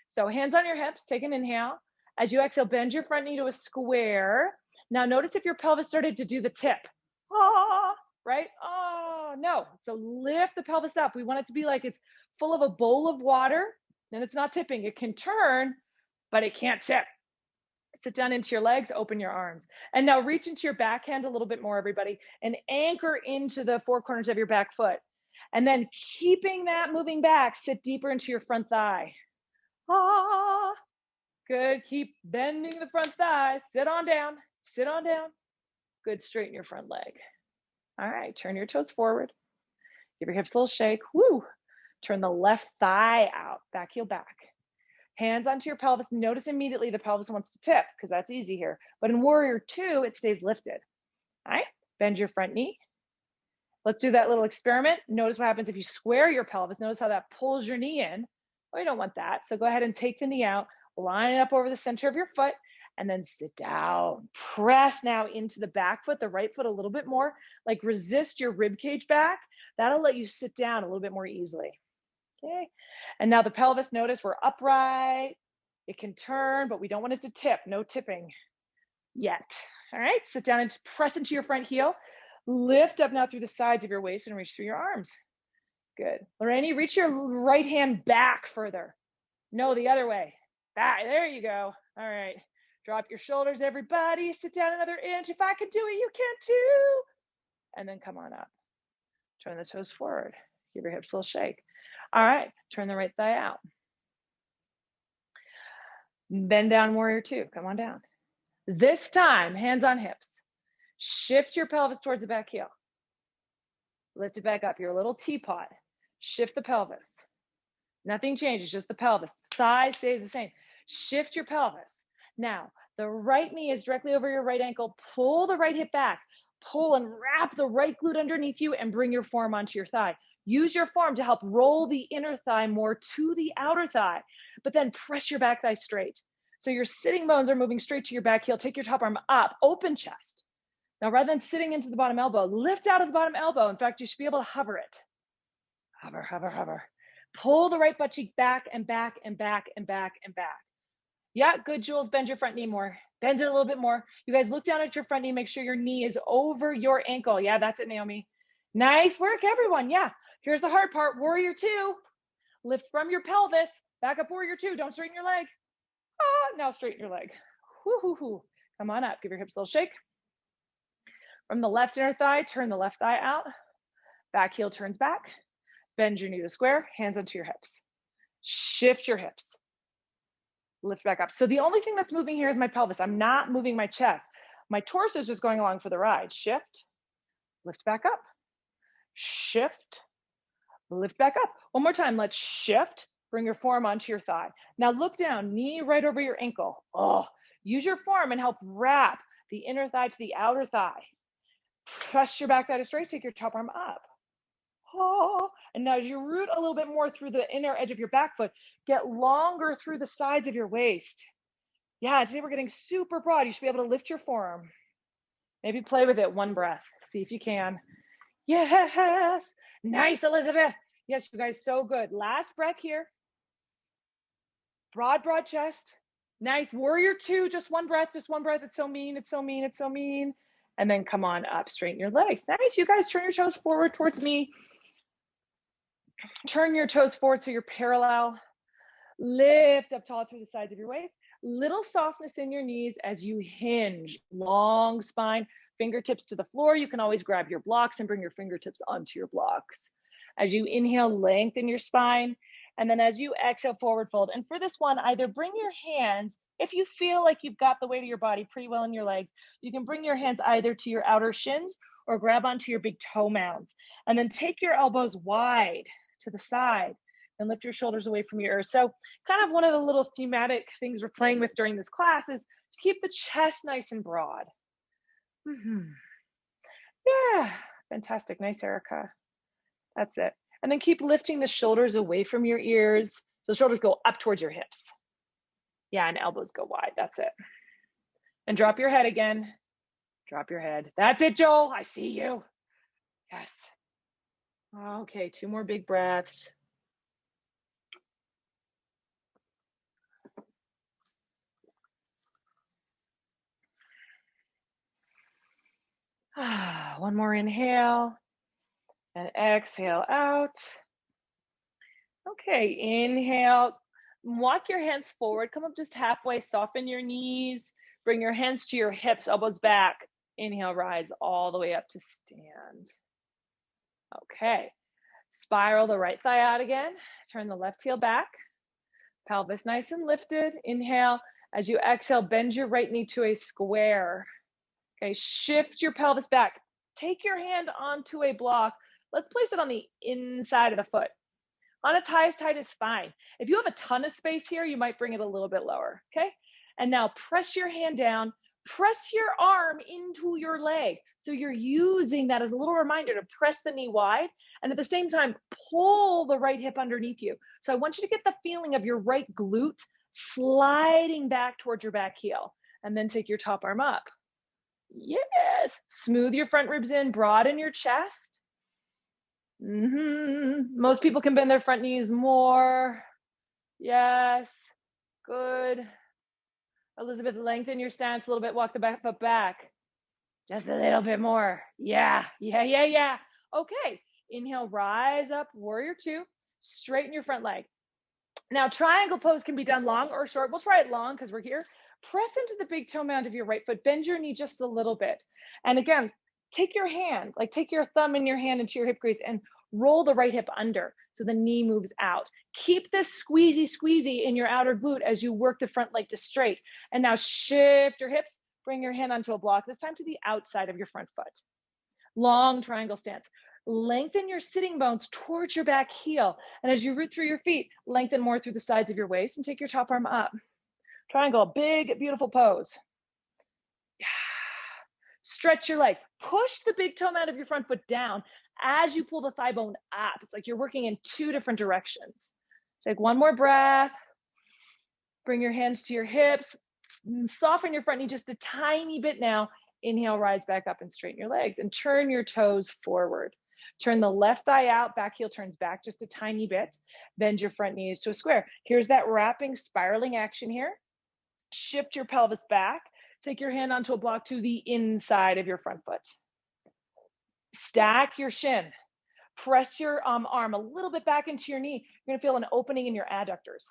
So hands on your hips, take an inhale. As you exhale, bend your front knee to a square. Now notice if your pelvis started to do the tip. Ah, right? Oh, no. So lift the pelvis up. We want it to be like it's full of a bowl of water, and it's not tipping. It can turn, but it can't tip. Sit down into your legs, open your arms. And now reach into your backhand a little bit more, everybody, and anchor into the 4 corners of your back foot. And then keeping that moving back, sit deeper into your front thigh. Ah, good. Keep bending the front thigh. Sit on down. Sit on down. Good. Straighten your front leg. All right. Turn your toes forward. Give your hips a little shake. Woo. Turn the left thigh out. Back heel back. Hands onto your pelvis. Notice immediately the pelvis wants to tip because that's easy here. But in warrior 2, it stays lifted. All right. Bend your front knee. Let's do that little experiment. Notice what happens if you square your pelvis. Notice how that pulls your knee in. We don't want that. So go ahead and take the knee out, line it up over the center of your foot, and then sit down. Press now into the back foot, the right foot a little bit more, like resist your rib cage back. That'll let you sit down a little bit more easily. Okay. And now the pelvis, notice we're upright. It can turn, but we don't want it to tip. No tipping yet. All right, sit down and press into your front heel. Lift up now through the sides of your waist and reach through your arms. Good. Lorraine, reach your right hand back further. No, the other way. Back. There you go. All right. Drop your shoulders, everybody. Sit down another inch. If I can do it, you can too. And then come on up. Turn the toes forward. Give your hips a little shake. All right. Turn the right thigh out. Bend down, warrior two. Come on down. This time, hands on hips. Shift your pelvis towards the back heel. Lift it back up. You're a little teapot. Shift the pelvis. Nothing changes, just the pelvis. Thigh stays the same. Shift your pelvis. Now, the right knee is directly over your right ankle. Pull the right hip back. Pull and wrap the right glute underneath you and bring your forearm onto your thigh. Use your forearm to help roll the inner thigh more to the outer thigh, but then press your back thigh straight. So your sitting bones are moving straight to your back heel. Take your top arm up, open chest. Now, rather than sitting into the bottom elbow, lift out of the bottom elbow. In fact, you should be able to hover it. Hover, hover, hover. Pull the right butt cheek back and back and back and back and back. Yeah, good, Jules. Bend your front knee more. Bend it a little bit more. You guys look down at your front knee. Make sure your knee is over your ankle. Yeah, that's it, Naomi. Nice work, everyone. Yeah, here's the hard part. Warrior two. Lift from your pelvis. Back up, warrior two. Don't straighten your leg. Now straighten your leg. Woo-hoo-hoo. Come on up. Give your hips a little shake. From the left inner thigh, turn the left thigh out. Back heel turns back. Bend your knee to square. Hands onto your hips. Shift your hips. Lift back up. So the only thing that's moving here is my pelvis. I'm not moving my chest. My torso is just going along for the ride. Shift. Lift back up. Shift. Lift back up. One more time. Let's shift. Bring your forearm onto your thigh. Now look down. Knee right over your ankle. Use your forearm and help wrap the inner thigh to the outer thigh. Press your back thigh to straight. Take your top arm up. And now as you root a little bit more through the inner edge of your back foot, get longer through the sides of your waist. Yeah, today we're getting super broad. You should be able to lift your forearm. Maybe play with it. One breath. See if you can. Yes. Nice, Elizabeth. Yes, you guys, so good. Last breath here. Broad, broad chest. Nice. Warrior two, just one breath, just one breath. It's so mean, it's so mean, it's so mean. And then come on up, straighten your legs. Nice, you guys, turn your toes forward towards me. Turn your toes forward so you're parallel. Lift up tall through the sides of your waist. Little softness in your knees as you hinge. Long spine, fingertips to the floor. You can always grab your blocks and bring your fingertips onto your blocks. As you inhale, lengthen your spine. And then as you exhale, forward fold. And for this one, either bring your hands, if you feel like you've got the weight of your body pretty well in your legs, you can bring your hands either to your outer shins or grab onto your big toe mounds. And then take your elbows wide to the side and lift your shoulders away from your ears. So kind of one of the little thematic things we're playing with during this class is to keep the chest nice and broad. Yeah, fantastic. Nice, Erica. That's it. And then keep lifting the shoulders away from your ears. So the shoulders go up towards your hips. Yeah, and elbows go wide. That's it. And drop your head again. Drop your head. That's it, Joel. I see you. Yes. Okay, 2 more big breaths. One more inhale and exhale out. Okay, inhale. Walk your hands forward. Come up just halfway. Soften your knees. Bring your hands to your hips, elbows back. Inhale, rise all the way up to stand. Okay. Spiral the right thigh out again. Turn the left heel back. Pelvis nice and lifted. Inhale. As you exhale, bend your right knee to a square. Okay, shift your pelvis back. Take your hand onto a block. Let's place it on the inside of the foot. On a tie as tight is fine. If you have a ton of space here, you might bring it a little bit lower, okay? And now press your hand down, Press your arm into your leg. So you're using that as a little reminder to press the knee wide, and at the same time, pull the right hip underneath you. So I want you to get the feeling of your right glute sliding back towards your back heel, and then take your top arm up. Yes, smooth your front ribs in, broaden your chest. Most people can bend their front knees more. Yes, good. Elizabeth, lengthen your stance a little bit, walk the back foot back. Just a little bit more. Yeah. Okay, inhale, rise up, warrior two, straighten your front leg. Now, triangle pose can be done long or short. We'll try it long because we're here. Press into the big toe mound of your right foot, bend your knee just a little bit. And again, take your hand, like take your thumb in your hand into your hip crease and roll the right hip under so the knee moves out. Keep this squeezy in your outer glute as you work the front leg to straight. And now shift your hips, bring your hand onto a block, this time to the outside of your front foot. Long triangle stance. Lengthen your sitting bones towards your back heel. And as you root through your feet, lengthen more through the sides of your waist and take your top arm up. Triangle, big, beautiful pose. Stretch your legs. Push the big toe mound of your front foot down as you pull the thigh bone up. It's like you're working in two different directions. Take one more breath. Bring your hands to your hips. Soften your front knee just a tiny bit now. Inhale, rise back up and straighten your legs and turn your toes forward. Turn the left thigh out, back heel turns back just a tiny bit. Bend your front knees to a square. Here's that wrapping, spiraling action here. Shift your pelvis back. Take your hand onto a block to the inside of your front foot. Stack your shin. Press your arm a little bit back into your knee. You're gonna feel an opening in your adductors.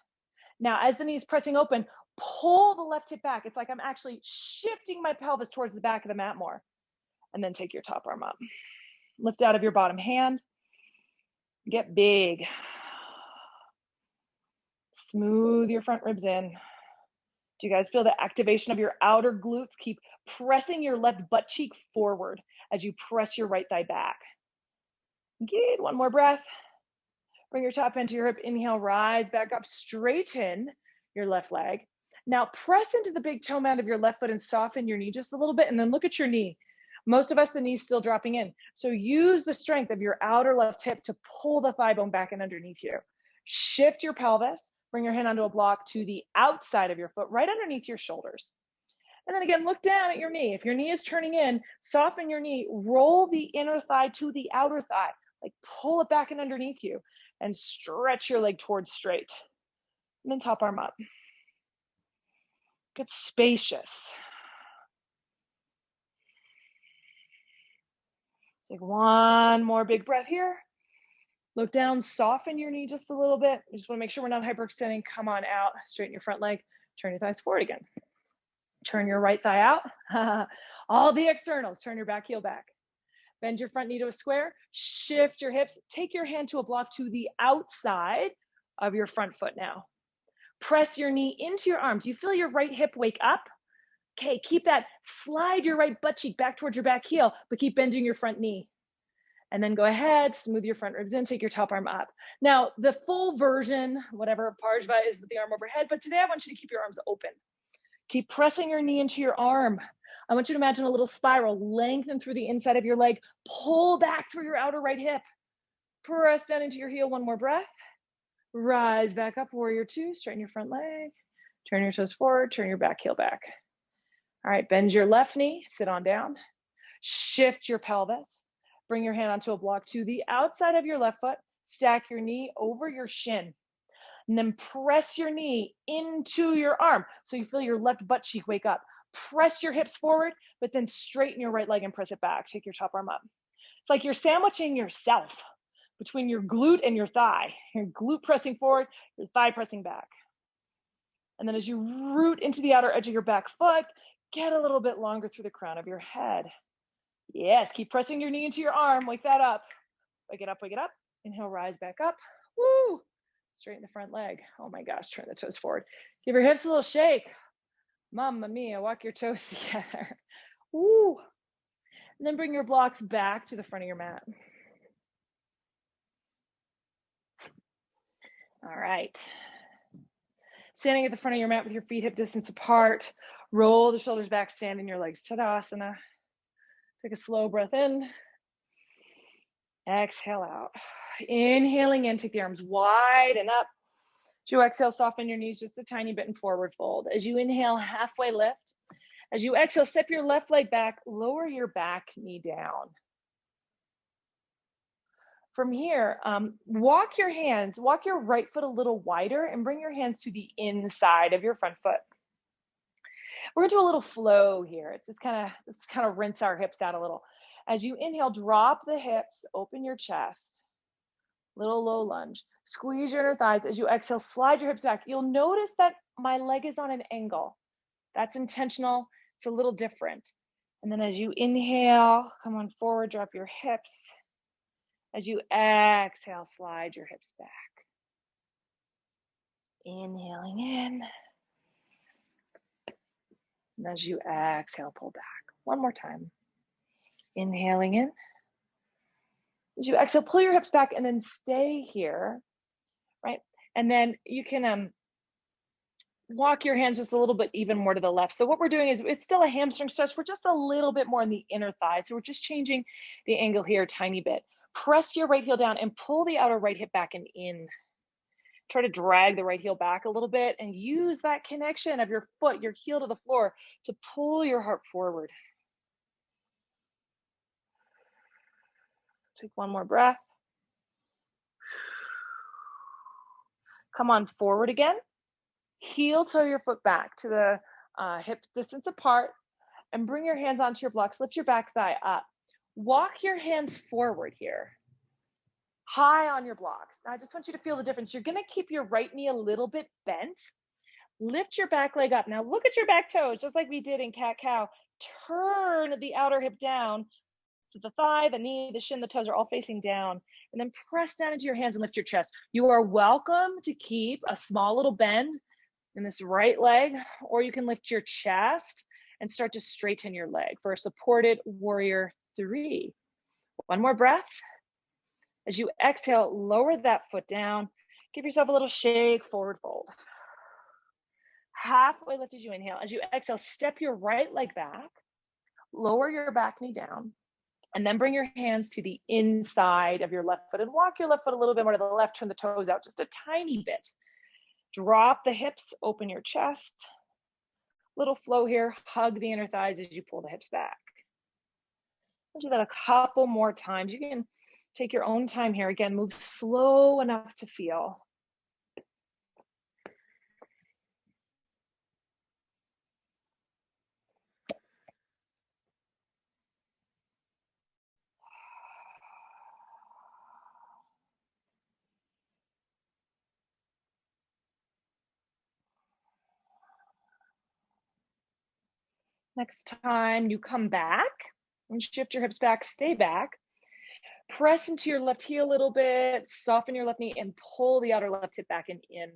Now, as the knee is pressing open, pull the left hip back. It's like I'm actually shifting my pelvis towards the back of the mat more. And then take your top arm up. Lift out of your bottom hand. Get big. Smooth your front ribs in. Do you guys feel the activation of your outer glutes? Keep pressing your left butt cheek forward as you press your right thigh back. Good, one more breath. Bring your top end to your hip. Inhale, rise back up, straighten your left leg. Now press into the big toe mound of your left foot and soften your knee just a little bit, and then look at your knee. Most of us, the knee's still dropping in. So use the strength of your outer left hip to pull the thigh bone back in underneath you. Shift your pelvis, bring your hand onto a block to the outside of your foot, right underneath your shoulders. And then again, look down at your knee. If your knee is turning in, soften your knee, roll the inner thigh to the outer thigh, like pull it back in underneath you and stretch your leg towards straight. And then top arm up. Get spacious. Take one more big breath here. Look down, soften your knee just a little bit. You just want to make sure we're not hyperextending. Come on out, straighten your front leg, turn your thighs forward again. Turn your right thigh out. All the externals, turn your back heel back. Bend your front knee to a square, shift your hips, take your hand to a block to the outside of your front foot now. Press your knee into your arms. You feel your right hip wake up? Okay, keep that, slide your right butt cheek back towards your back heel, but keep bending your front knee. And then go ahead, smooth your front ribs in, take your top arm up. Now, the full version, whatever Parshva is with the arm overhead, but today I want you to keep your arms open. Keep pressing your knee into your arm. I want you to imagine a little spiral, lengthen through the inside of your leg, pull back through your outer right hip. Press down into your heel, one more breath. Rise back up, warrior two, straighten your front leg. Turn your toes forward, turn your back heel back. All right, bend your left knee, sit on down. Shift your pelvis. Bring your hand onto a block to the outside of your left foot. Stack your knee over your shin. And then press your knee into your arm so you feel your left butt cheek wake up. Press your hips forward, but then straighten your right leg and press it back. Take your top arm up. It's like you're sandwiching yourself between your glute and your thigh. Your glute pressing forward, your thigh pressing back. And then as you root into the outer edge of your back foot, get a little bit longer through the crown of your head. Yes, keep pressing your knee into your arm. Wake that up. Wake it up, wake it up. Inhale, rise back up. Woo! Straighten the front leg. Oh my gosh, turn the toes forward. Give your hips a little shake. Mamma mia, walk your toes together. Woo! And then bring your blocks back to the front of your mat. All right. Standing at the front of your mat with your feet hip distance apart, Roll the shoulders back, stand in your legs. Tadasana. Take a slow breath in. Exhale out. Inhaling in, take the arms wide and up. As you exhale, soften your knees just a tiny bit and forward fold. As you inhale, halfway lift. As you exhale, step your left leg back, lower your back knee down. From here, walk your right foot a little wider and bring your hands to the inside of your front foot. We're gonna do a little flow here. It's just kind of rinse our hips out a little. As you inhale, drop the hips, open your chest. Little low lunge. Squeeze your inner thighs. As you exhale, slide your hips back. You'll notice that my leg is on an angle. That's intentional. It's a little different. And then as you inhale, come on forward, drop your hips. As you exhale, slide your hips back. Inhaling in. And as you exhale, pull back. One more time. Inhaling in. As you exhale, pull your hips back and then stay here, right? And then you can walk your hands just a little bit even more to the left. So what we're doing is it's still a hamstring stretch. We're just a little bit more in the inner thigh. So we're just changing the angle here a tiny bit. Press your right heel down and pull the outer right hip back and in. Try to drag the right heel back a little bit and use that connection of your foot, your heel to the floor to pull your heart forward. Take one more breath. Come on forward again. Heel toe your foot back to the hip distance apart and bring your hands onto your blocks. Lift your back thigh up. Walk your hands forward here. High on your blocks. Now I just want you to feel the difference. You're gonna keep your right knee a little bit bent. Lift your back leg up. Now look at your back toes, just like we did in cat-cow. Turn the outer hip down. So the thigh, the knee, the shin, the toes are all facing down. And then press down into your hands and lift your chest. You are welcome to keep a small little bend in this right leg, or you can lift your chest and start to straighten your leg for a supported warrior 3. One more breath. As you exhale, lower that foot down. Give yourself a little shake, forward fold. Halfway lift as you inhale. As you exhale, step your right leg back, lower your back knee down, and then bring your hands to the inside of your left foot and walk your left foot a little bit more to the left. Turn the toes out just a tiny bit. Drop the hips, open your chest. Little flow here. Hug the inner thighs as you pull the hips back. I'll do that a couple more times. You can take your own time here. Again, move slow enough to feel. Next time you come back and shift your hips back, stay back. Press into your left heel a little bit, soften your left knee and pull the outer left hip back and in.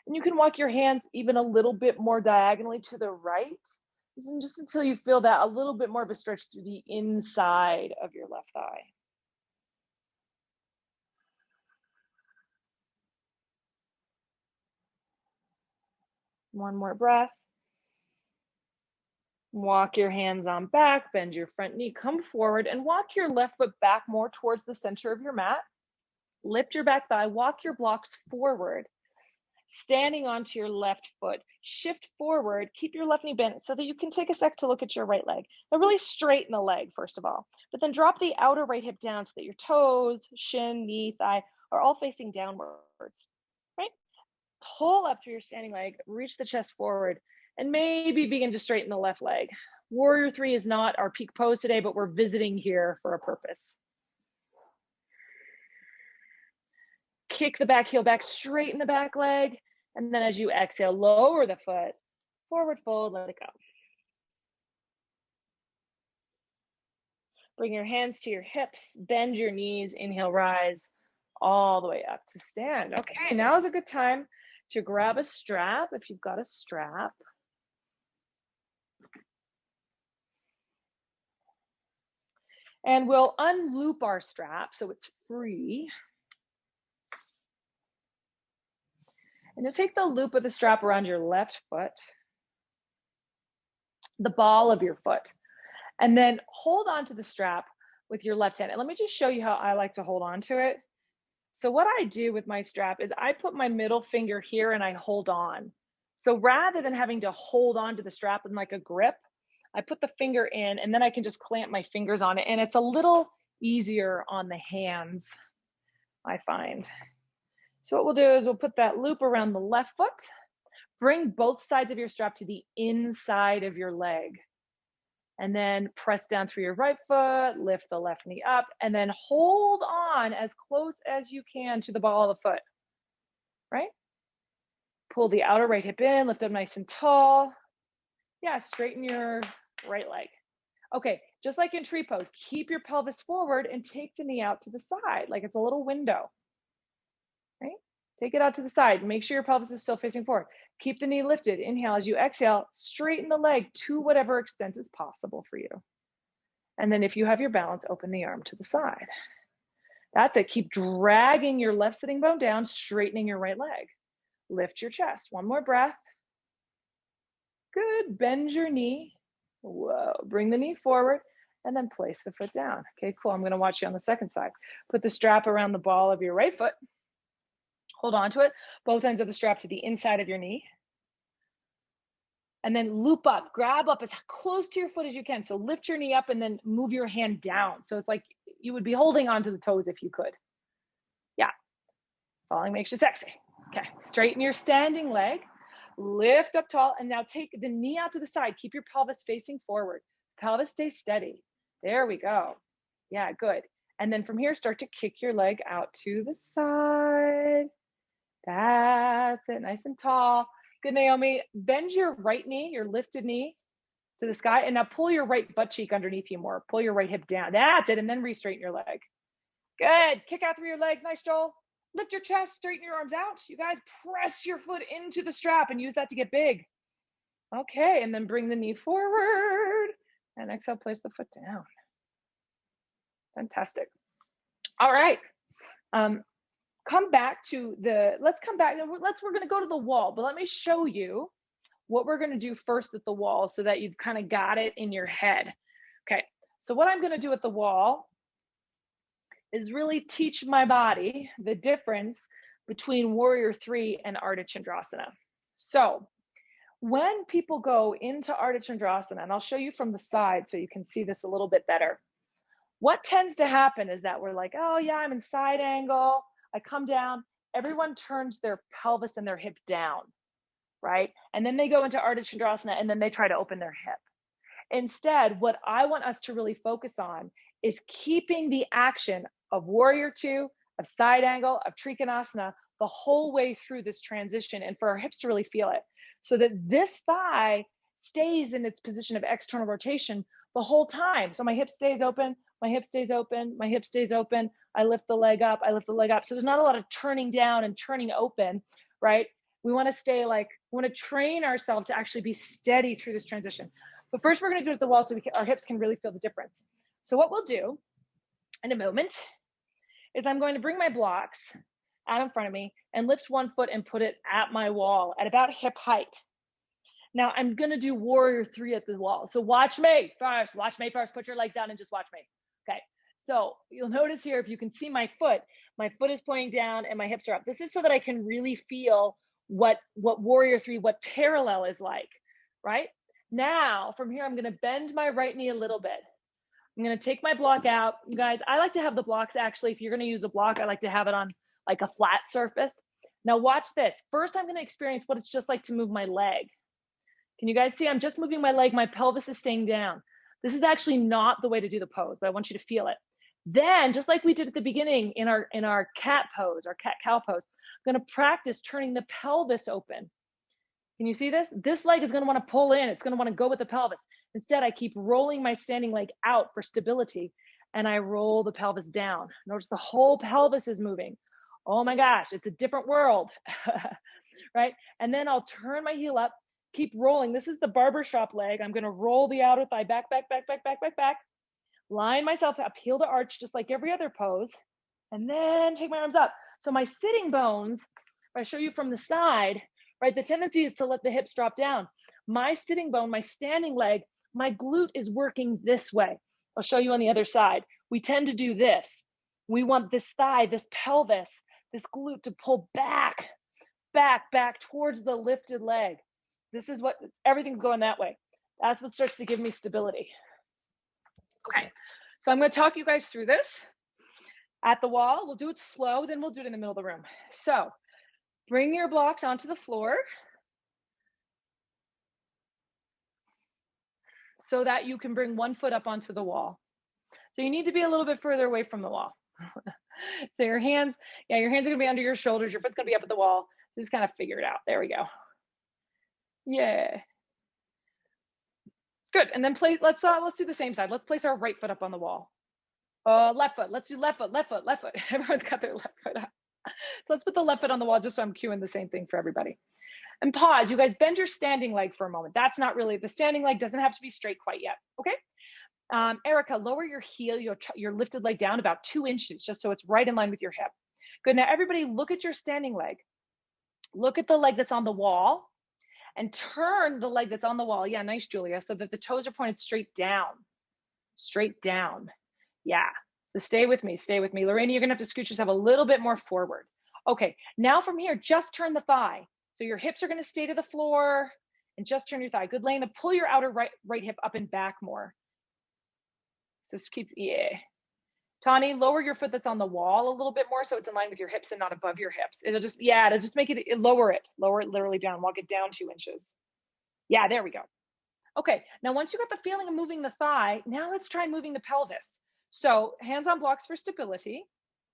And you can walk your hands even a little bit more diagonally to the right, just until you feel that a little bit more of a stretch through the inside of your left thigh. One more breath. Walk your hands on back, bend your front knee, come forward and walk your left foot back more towards the center of your mat. Lift your back thigh, walk your blocks forward, standing onto your left foot. Shift forward, keep your left knee bent so that you can take a sec to look at your right leg. Now really straighten the leg first of all, but then drop the outer right hip down so that your toes, shin, knee, thigh are all facing downwards, right? Pull up through your standing leg, reach the chest forward, and maybe begin to straighten the left leg. Warrior 3 is not our peak pose today, but we're visiting here for a purpose. Kick the back heel back, straighten the back leg, and then as you exhale, lower the foot, forward fold, let it go. Bring your hands to your hips, bend your knees, inhale, rise, all the way up to stand. Okay, now is a good time to grab a strap if you've got a strap. And we'll unloop our strap so it's free. And you'll take the loop of the strap around your left foot. the ball of your foot. And then hold on to the strap with your left hand. And let me just show you how I like to hold on to it. So what I do with my strap is I put my middle finger here and I hold on. So rather than having to hold on to the strap in like a grip, I put the finger in and then I can just clamp my fingers on it. And it's a little easier on the hands, I find. So what we'll do is we'll put that loop around the left foot, bring both sides of your strap to the inside of your leg. And then press down through your right foot, lift the left knee up, and then hold on as close as you can to the ball of the foot, right? Pull the outer right hip in, lift up nice and tall. Yeah, straighten your right leg. Okay, just like in tree pose, keep your pelvis forward and take the knee out to the side, like it's a little window, right? Take it out to the side. Make sure your pelvis is still facing forward. Keep the knee lifted. Inhale as you exhale, straighten the leg to whatever extent is possible for you. And then if you have your balance, open the arm to the side. That's it. Keep dragging your left sitting bone down, straightening your right leg. Lift your chest. One more breath. Good. Bend your knee. Whoa. Bring the knee forward and then place the foot down. Okay, cool. I'm going to watch you on the second side. Put the strap around the ball of your right foot. Hold on to it. Both ends of the strap to the inside of your knee. And then loop up, grab up as close to your foot as you can. So lift your knee up and then move your hand down. So it's like you would be holding onto the toes if you could. Yeah, falling makes you sexy. Okay, straighten your standing leg, lift up tall, and now take the knee out to the side. Keep your pelvis facing forward. Pelvis stays steady. There we go. Yeah, good. And then from here, start to kick your leg out to the side. That's it, nice and tall. Good, Naomi. Bend your right knee, your lifted knee to the sky, and now pull your right butt cheek underneath you more. Pull your right hip down. That's it, and then re-straighten your leg. Good. Kick out through your legs. Nice, Joel. Lift your chest, straighten your arms out. You guys press your foot into the strap and use that to get big. Okay, and then bring the knee forward. And exhale, place the foot down. Fantastic. All right. Come back to the, we're going to go to the wall, but let me show you what we're going to do first at the wall so that you've kind of got it in your head. Okay, so what I'm going to do at the wall is really teach my body the difference between Warrior 3 and Ardha Chandrasana. So when people go into Ardha Chandrasana, and I'll show you from the side so you can see this a little bit better, what tends to happen is that we're like, oh yeah, I'm in side angle. I come down, everyone turns their pelvis and their hip down, right? And then they go into Ardha Chandrasana and then they try to open their hip. Instead, what I want us to really focus on is keeping the action of Warrior 2, of side angle, of Trikonasana, the whole way through this transition and for our hips to really feel it. So that this thigh stays in its position of external rotation the whole time. So my hip stays open, my hip stays open, my hip stays open. I lift the leg up, I lift the leg up. So there's not a lot of turning down and turning open, right? We want to stay like, we want to train ourselves to actually be steady through this transition. But first we're going to do it at the wall so our hips can really feel the difference. So what we'll do in a moment is I'm going to bring my blocks out in front of me and lift one foot and put it at my wall at about hip height. Now I'm going to do Warrior 3 at the wall. So watch me first, put your legs down and just watch me. Okay. So you'll notice here, if you can see my foot is pointing down and my hips are up. This is so that I can really feel what Warrior 3, what parallel is like, right? Now from here, I'm going to bend my right knee a little bit. I'm going to take my block out. You guys, I like to have the blocks actually, if you're going to use a block, I like to have it on like a flat surface. Now watch this. First, I'm going to experience what it's just like to move my leg. Can you guys see? I'm just moving my leg. My pelvis is staying down. This is actually not the way to do the pose, but I want you to feel it. Then, just like we did at the beginning in our cat pose, our cat-cow pose, I'm going to practice turning the pelvis open. Can you see this? This leg is going to want to pull in. It's going to want to go with the pelvis. Instead, I keep rolling my standing leg out for stability, and I roll the pelvis down. Notice the whole pelvis is moving. Oh my gosh, it's a different world, right? And then I'll turn my heel up, keep rolling. This is the barbershop leg. I'm going to roll the outer thigh back, line myself up, heel to arch, just like every other pose, and then take my arms up. So my sitting bones, if I show you from the side, right, the tendency is to let the hips drop down. My sitting bone, my standing leg, my glute is working this way. I'll show you on the other side. We tend to do this. We want this thigh, this pelvis, this glute to pull back, back towards the lifted leg. This is what, everything's going that way. That's what starts to give me stability. Okay, so I'm going to talk you guys through this at the wall. We'll do it slow, then we'll do it in the middle of the room. So bring your blocks onto the floor so that you can bring one foot up onto the wall. So you need to be a little bit further away from the wall. So your hands are going to be under your shoulders. Your foot's going to be up at the wall. So just kind of figure it out. There we go. Yeah. Good. And then let's do the same side. Let's place our right foot up on the wall. Left foot. Let's do left foot. Everyone's got their left foot up. So let's put the left foot on the wall just so I'm cueing the same thing for everybody. And pause. You guys bend your standing leg for a moment. That's not really, the standing leg doesn't have to be straight quite yet. Okay. Erica, lower your heel, your lifted leg down about 2 inches, just so it's right in line with your hip. Good. Now everybody look at your standing leg. Look at the leg that's on the wall and turn the leg that's on the wall. Yeah, nice, Julia. So that the toes are pointed straight down. Straight down. Yeah. So stay with me. Lorraine, you're going to have to scoot yourself a little bit more forward. Okay. Now from here, just turn the thigh. So your hips are going to stay to the floor and just turn your thigh. Good, Lena. Pull your outer right hip up and back more. So just keep, yeah. Tani, lower your foot that's on the wall a little bit more so it's in line with your hips and not above your hips. It'll just make it, lower it literally down, walk it down 2 inches. Yeah, there we go. Okay, now once you got the feeling of moving the thigh, now let's try moving the pelvis. So hands on blocks for stability,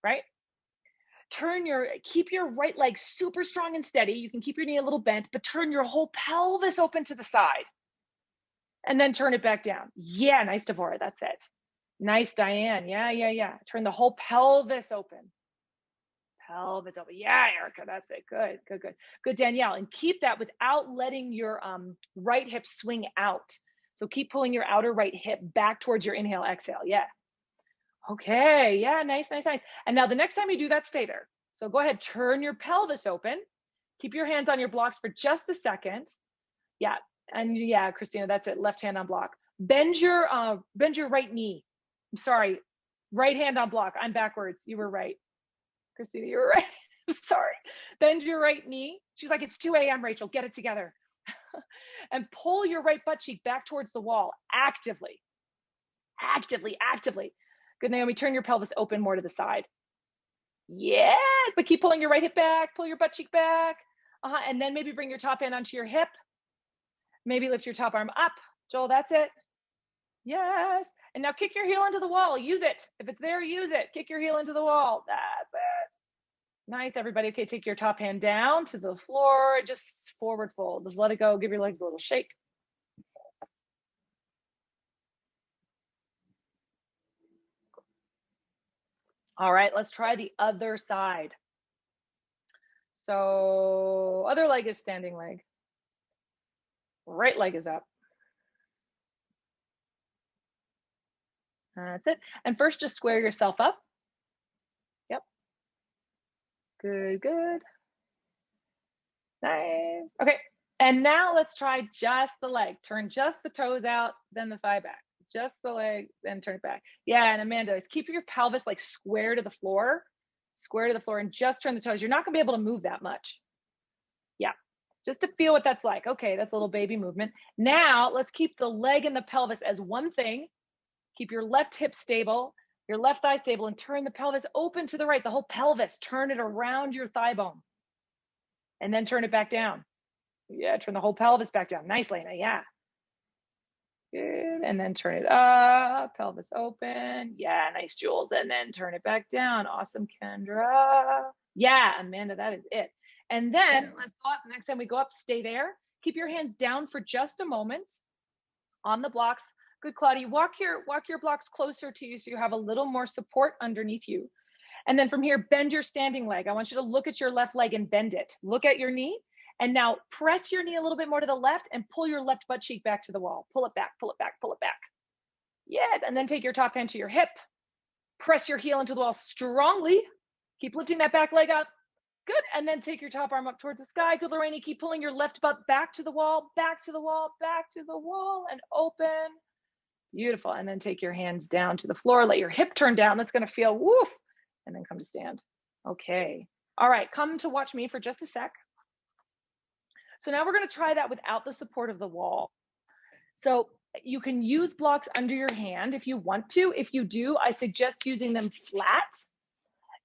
right? Keep your right leg super strong and steady. You can keep your knee a little bent, but turn your whole pelvis open to the side. And then turn it back down. Yeah, nice, Devorah, that's it. Nice, Diane. Yeah. Turn the whole pelvis open. Yeah, Erica, that's it. Good, Danielle. And keep that without letting your right hip swing out. So keep pulling your outer right hip back towards your inhale, exhale. Yeah. Okay. Yeah, nice. And now the next time you do that, stay there. So go ahead, turn your pelvis open. Keep your hands on your blocks for just a second. Yeah. And yeah, Christina, that's it. Left hand on block. Bend your right knee. I'm sorry, right hand on block. I'm backwards. You were right. Christina, you were right. I'm sorry. Bend your right knee. She's like, it's 2 a.m., Rachel, get it together. And pull your right butt cheek back towards the wall actively. Good, Naomi, turn your pelvis open more to the side. Yeah, but keep pulling your right hip back, pull your butt cheek back. And then maybe bring your top hand onto your hip. Maybe lift your top arm up. Joel, that's it. Yes. And now kick your heel into the wall. Use it. If it's there, use it. Kick your heel into the wall. That's it. Nice, everybody. Okay, take your top hand down to the floor. Just forward fold. Just let it go. Give your legs a little shake. All right, let's try the other side. So other leg is standing leg. Right leg is up. That's it. And first, just square yourself up. Yep. Good. Nice. Okay. And now let's try just the leg. Turn just the toes out, then the thigh back. Just the leg, then turn it back. Yeah, and Amanda, keep your pelvis like square to the floor, and just turn the toes. You're not gonna be able to move that much. Yeah, just to feel what that's like. Okay, that's a little baby movement. Now let's keep the leg and the pelvis as one thing. Keep your left hip stable, your left thigh stable, and turn the pelvis open to the right, the whole pelvis. Turn it around your thigh bone. And then turn it back down. Yeah, turn the whole pelvis back down. Nice, Lena, yeah. Good, and then turn it up, pelvis open. Yeah, nice, Jules. And then turn it back down. Awesome, Kendra. Yeah, Amanda, that is it. And then let's go up. Next time we go up, stay there. Keep your hands down for just a moment on the blocks. Good, Claudia. Walk your blocks closer to you so you have a little more support underneath you. And then from here, bend your standing leg. I want you to look at your left leg and bend it. Look at your knee. And now press your knee a little bit more to the left and pull your left butt cheek back to the wall. Pull it back. Yes, and then take your top hand to your hip. Press your heel into the wall strongly. Keep lifting that back leg up. Good. And then take your top arm up towards the sky. Good, Lorraine. Keep pulling your left butt back to the wall, back to the wall, back to the wall, and open. Beautiful. And then take your hands down to the floor. Let your hip turn down. That's going to feel woof. And then come to stand. Okay. All right. Come to watch me for just a sec. So now we're going to try that without the support of the wall. So you can use blocks under your hand if you want to. If you do, I suggest using them flat.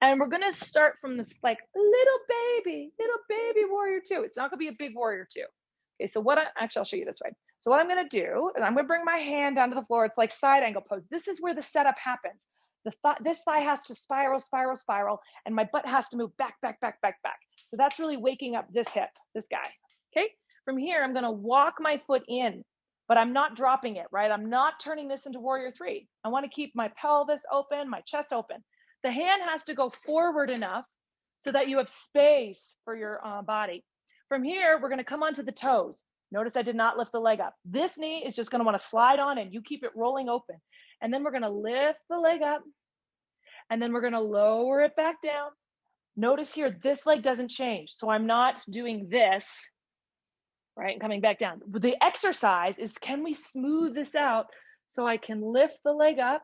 And we're going to start from this like little baby warrior two. It's not going to be a big warrior two. Okay, so actually, I'll show you this way. So what I'm going to do is I'm going to bring my hand down to the floor. It's like side angle pose. This is where the setup happens. This thigh has to spiral, and my butt has to move back. So that's really waking up this hip, this guy. Okay, from here, I'm going to walk my foot in, but I'm not dropping it, right? I'm not turning this into warrior three. I want to keep my pelvis open, my chest open. The hand has to go forward enough so that you have space for your body. From here, we're going to come onto the toes. Notice I did not lift the leg up. This knee is just going to want to slide on and you keep it rolling open. And then we're going to lift the leg up and then we're going to lower it back down. Notice here, this leg doesn't change. So I'm not doing this, right? And coming back down. But the exercise is, can we smooth this out so I can lift the leg up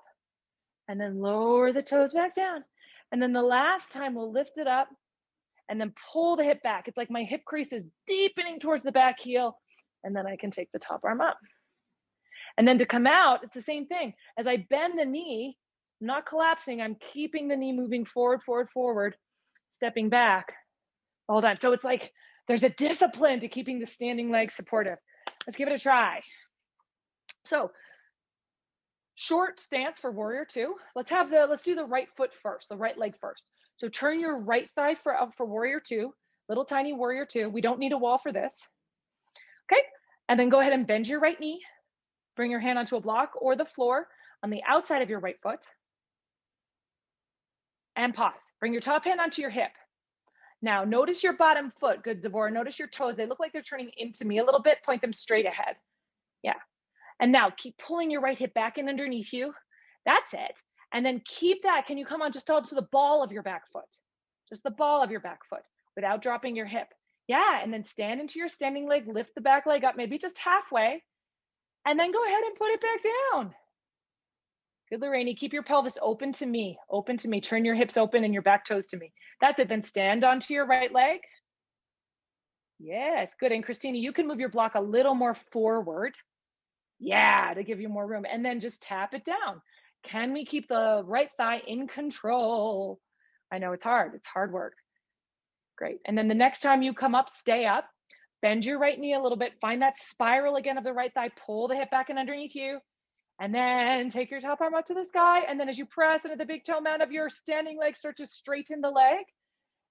and then lower the toes back down. And then the last time we'll lift it up and then pull the hip back. It's like my hip crease is deepening towards the back heel. And then I can take the top arm up. And then to come out, it's the same thing. As I bend the knee, I'm not collapsing. I'm keeping the knee moving forward, stepping back the whole time. So it's like there's a discipline to keeping the standing leg supportive. Let's give it a try. So short stance for warrior two. Let's do the right foot first, the right leg first. So turn your right thigh for warrior two, little tiny warrior two. We don't need a wall for this. Okay, and then go ahead and bend your right knee. Bring your hand onto a block or the floor on the outside of your right foot. And pause. Bring your top hand onto your hip. Now notice your bottom foot. Good, Devorah. Notice your toes. They look like they're turning into me a little bit. Point them straight ahead. Yeah. And now keep pulling your right hip back in underneath you. That's it. And then keep that. Can you come on just onto the ball of your back foot? Just the ball of your back foot without dropping your hip. Yeah. And then stand into your standing leg. Lift the back leg up, maybe just halfway. And then go ahead and put it back down. Good, Lorraine. Keep your pelvis open to me. Open to me. Turn your hips open and your back toes to me. That's it. Then stand onto your right leg. Yes, good. And Christina, you can move your block a little more forward. Yeah, to give you more room. And then just tap it down. Can we keep the right thigh in control? I know it's hard. It's hard work. Great. And then the next time you come up, stay up. Bend your right knee a little bit. Find that spiral again of the right thigh. Pull the hip back in underneath you. And then take your top arm up to the sky. And then as you press into the big toe mound of your standing leg, start to straighten the leg.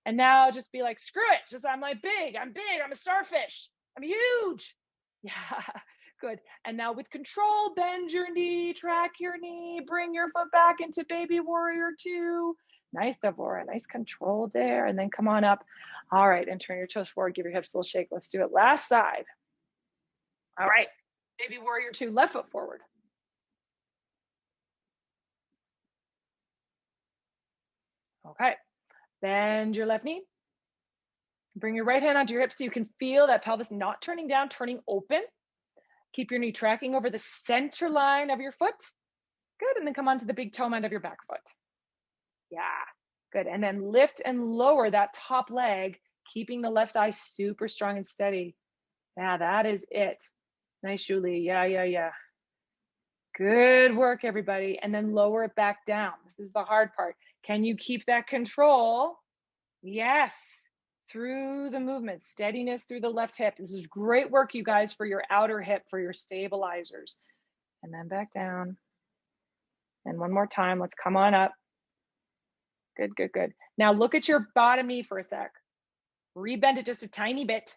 And now just be like, screw it. Just, I'm big. I'm a starfish. I'm huge. Yeah. Good. And now with control, bend your knee, track your knee, bring your foot back into baby warrior two. Nice, Devorah. Nice control there. And then come on up. All right. And turn your toes forward. Give your hips a little shake. Let's do it. Last side. All right. Baby warrior two, left foot forward. Okay. Bend your left knee. Bring your right hand onto your hip so you can feel that pelvis not turning down, turning open. Keep your knee tracking over the center line of your foot. Good. And then come onto the big toe mound of your back foot. Yeah. Good. And then lift and lower that top leg, keeping the left thigh super strong and steady. Yeah, that is it. Nice, Julie. Yeah. Good work, everybody. And then lower it back down. This is the hard part. Can you keep that control? Yes. Through the movement, steadiness through the left hip. This is great work, you guys, for your outer hip, for your stabilizers. And then back down. And one more time, let's come on up. Good. Now look at your bottom knee for a sec. Rebend it just a tiny bit.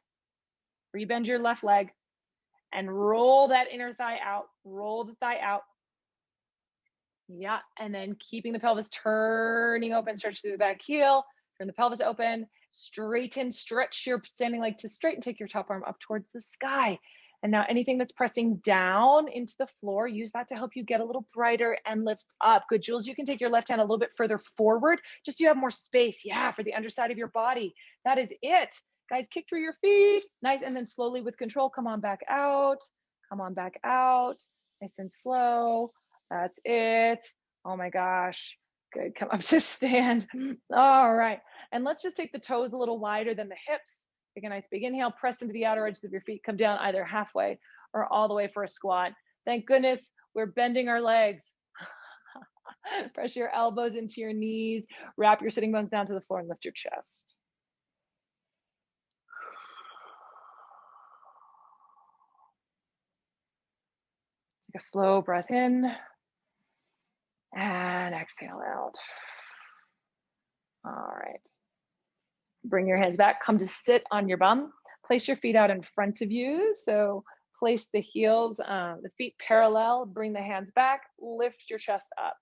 Rebend your left leg and roll that inner thigh out. Roll the thigh out. Yeah, and then keeping the pelvis turning open, stretch through the back heel. Turn the pelvis open, straighten, stretch your standing leg to straight and take your top arm up towards the sky. And now anything that's pressing down into the floor, use that to help you get a little brighter and lift up. Good, Jules, you can take your left hand a little bit further forward, just so you have more space. Yeah, for the underside of your body. That is it. Guys, kick through your feet. Nice, and then slowly with control, come on back out. Come on back out. Nice and slow. That's it. Oh my gosh. Good, come up to stand. All right, and let's just take the toes a little wider than the hips. Take a nice big inhale, press into the outer edges of your feet, come down either halfway or all the way for a squat. Thank goodness we're bending our legs. Press your elbows into your knees, wrap your sitting bones down to the floor and lift your chest. Take a slow breath in and exhale out. All right. Bring your hands back, come to sit on your bum. Place your feet out in front of you. So place the heels, the feet parallel, bring the hands back, lift your chest up.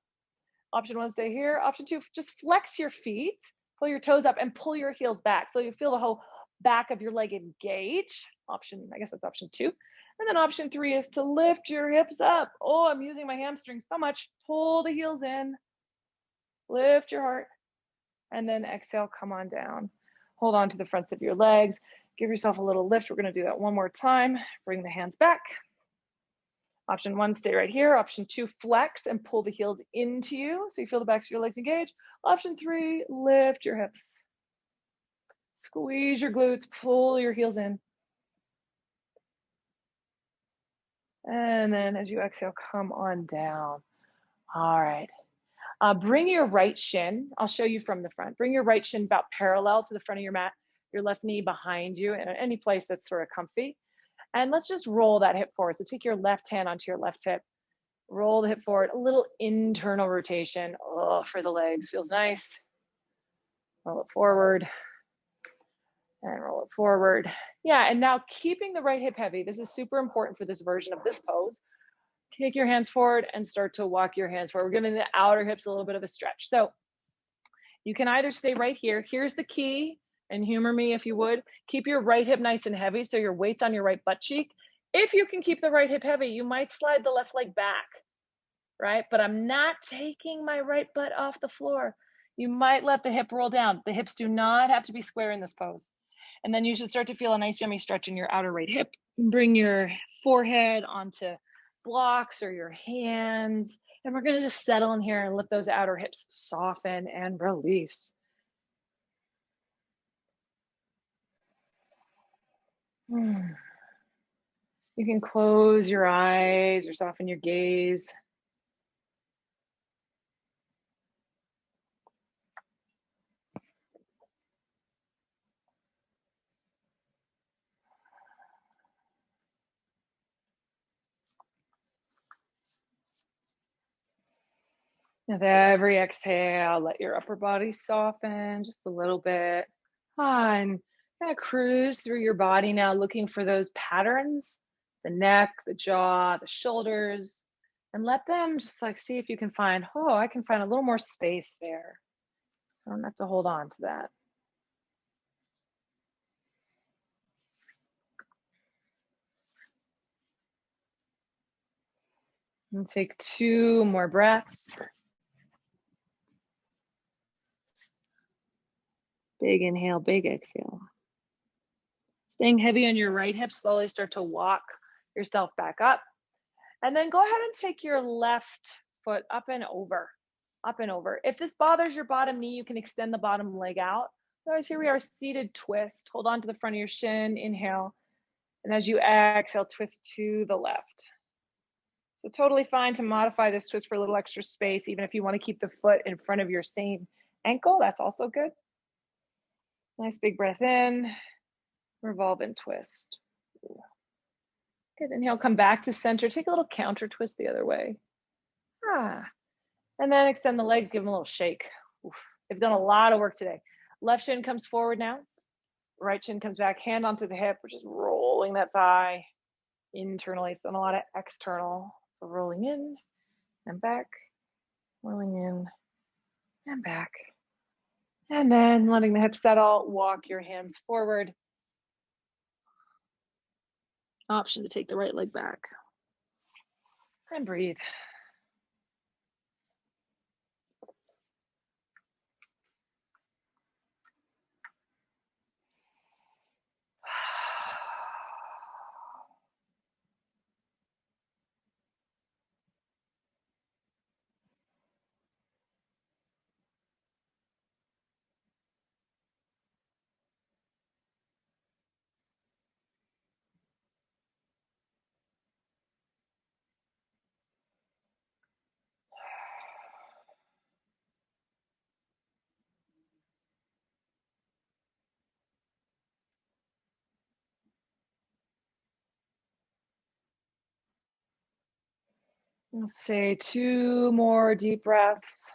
Option 1, stay here. Option 2, just flex your feet, pull your toes up and pull your heels back. So you feel the whole back of your leg engage. I guess that's option 2. And then option 3 is to lift your hips up. Oh, I'm using my hamstrings so much. Pull the heels in, lift your heart, and then exhale, come on down. Hold on to the fronts of your legs. Give yourself a little lift. We're going to do that one more time. Bring the hands back. Option 1, stay right here. Option 2, flex and pull the heels into you so you feel the backs of your legs engage. Option 3, lift your hips. Squeeze your glutes, pull your heels in. And then as you exhale, come on down. All right. Bring your right shin, I'll show you from the front. Bring your right shin about parallel to the front of your mat, your left knee behind you, in any place that's sort of comfy. And let's just roll that hip forward. So take your left hand onto your left hip, roll the hip forward, a little internal rotation. Oh, for the legs, feels nice. Roll it forward and roll it forward. Yeah, and now keeping the right hip heavy. This is super important for this version of this pose. Kick your hands forward and start to walk your hands forward. We're giving the outer hips a little bit of a stretch. So you can either stay right here. Here's the key, and humor me if you would. Keep your right hip nice and heavy so your weight's on your right butt cheek. If you can keep the right hip heavy, you might slide the left leg back, right? But I'm not taking my right butt off the floor. You might let the hip roll down. The hips do not have to be square in this pose. And then you should start to feel a nice yummy stretch in your outer right hip. Bring your forehead onto blocks or your hands. And we're gonna just settle in here and let those outer hips soften and release. You can close your eyes or soften your gaze. With every exhale, let your upper body soften just a little bit. And kind of cruise through your body now, looking for those patterns, the neck, the jaw, the shoulders, and let them just like see if you can find, oh, I can find a little more space there. I don't have to hold on to that. And take 2 more breaths. Big inhale, big exhale. Staying heavy on your right hip, slowly start to walk yourself back up. And then go ahead and take your left foot up and over, up and over. If this bothers your bottom knee, you can extend the bottom leg out. Otherwise, here we are, seated twist. Hold on to the front of your shin, inhale. And as you exhale, twist to the left. So totally fine to modify this twist for a little extra space, even if you want to keep the foot in front of your same ankle, that's also good. Nice big breath in, revolve and twist. Good, inhale, come back to center. Take a little counter twist the other way. And then extend the legs, give them a little shake. Oof. They've done a lot of work today. Left shin comes forward now. Right shin comes back, hand onto the hip. We're just rolling that thigh internally. It's done a lot of external. So rolling in and back, rolling in and back. And then letting the hips settle, walk your hands forward. Option to take the right leg back. And breathe. Let's say 2 more deep breaths.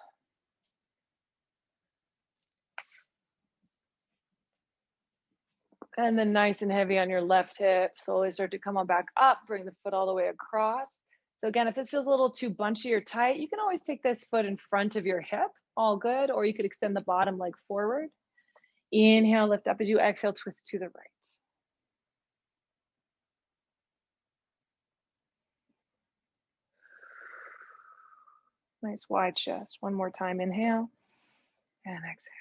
And then nice and heavy on your left hip. Slowly start to come on back up. Bring the foot all the way across. So again, if this feels a little too bunchy or tight, you can always take this foot in front of your hip. All good. Or you could extend the bottom leg forward. Inhale, lift up. As you exhale, twist to the right. Nice wide chest. One more time. Inhale and exhale.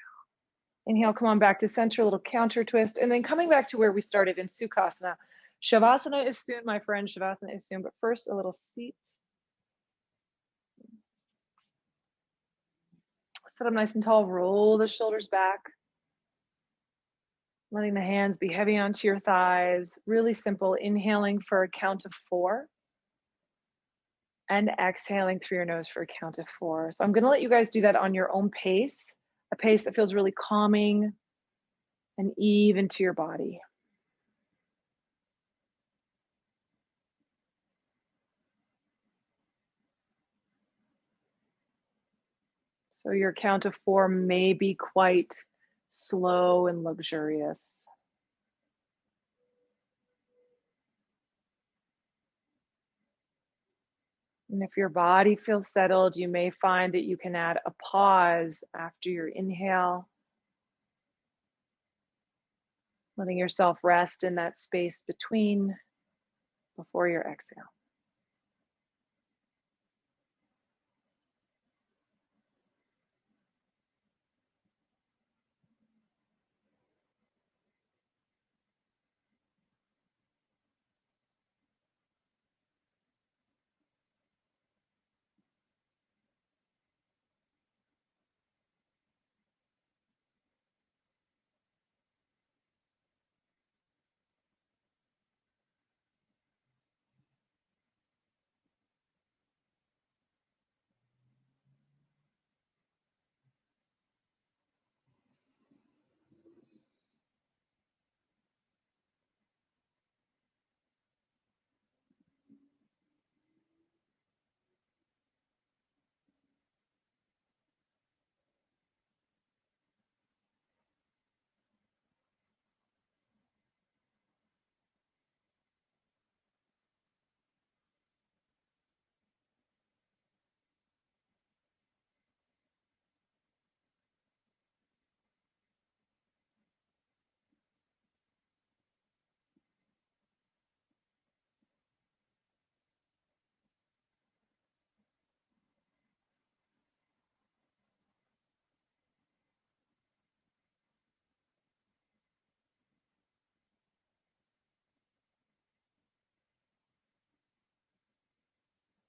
Inhale, come on back to center, a little counter twist. And then coming back to where we started in Sukhasana. Shavasana is soon, my friend. Shavasana is soon. But first, a little seat. Sit up nice and tall. Roll the shoulders back. Letting the hands be heavy onto your thighs. Really simple. Inhaling for a count of 4. And exhaling through your nose for a count of 4. So I'm going to let you guys do that on your own pace. A pace that feels really calming and even to your body. So your count of 4 may be quite slow and luxurious. And if your body feels settled, you may find that you can add a pause after your inhale, letting yourself rest in that space between before your exhale.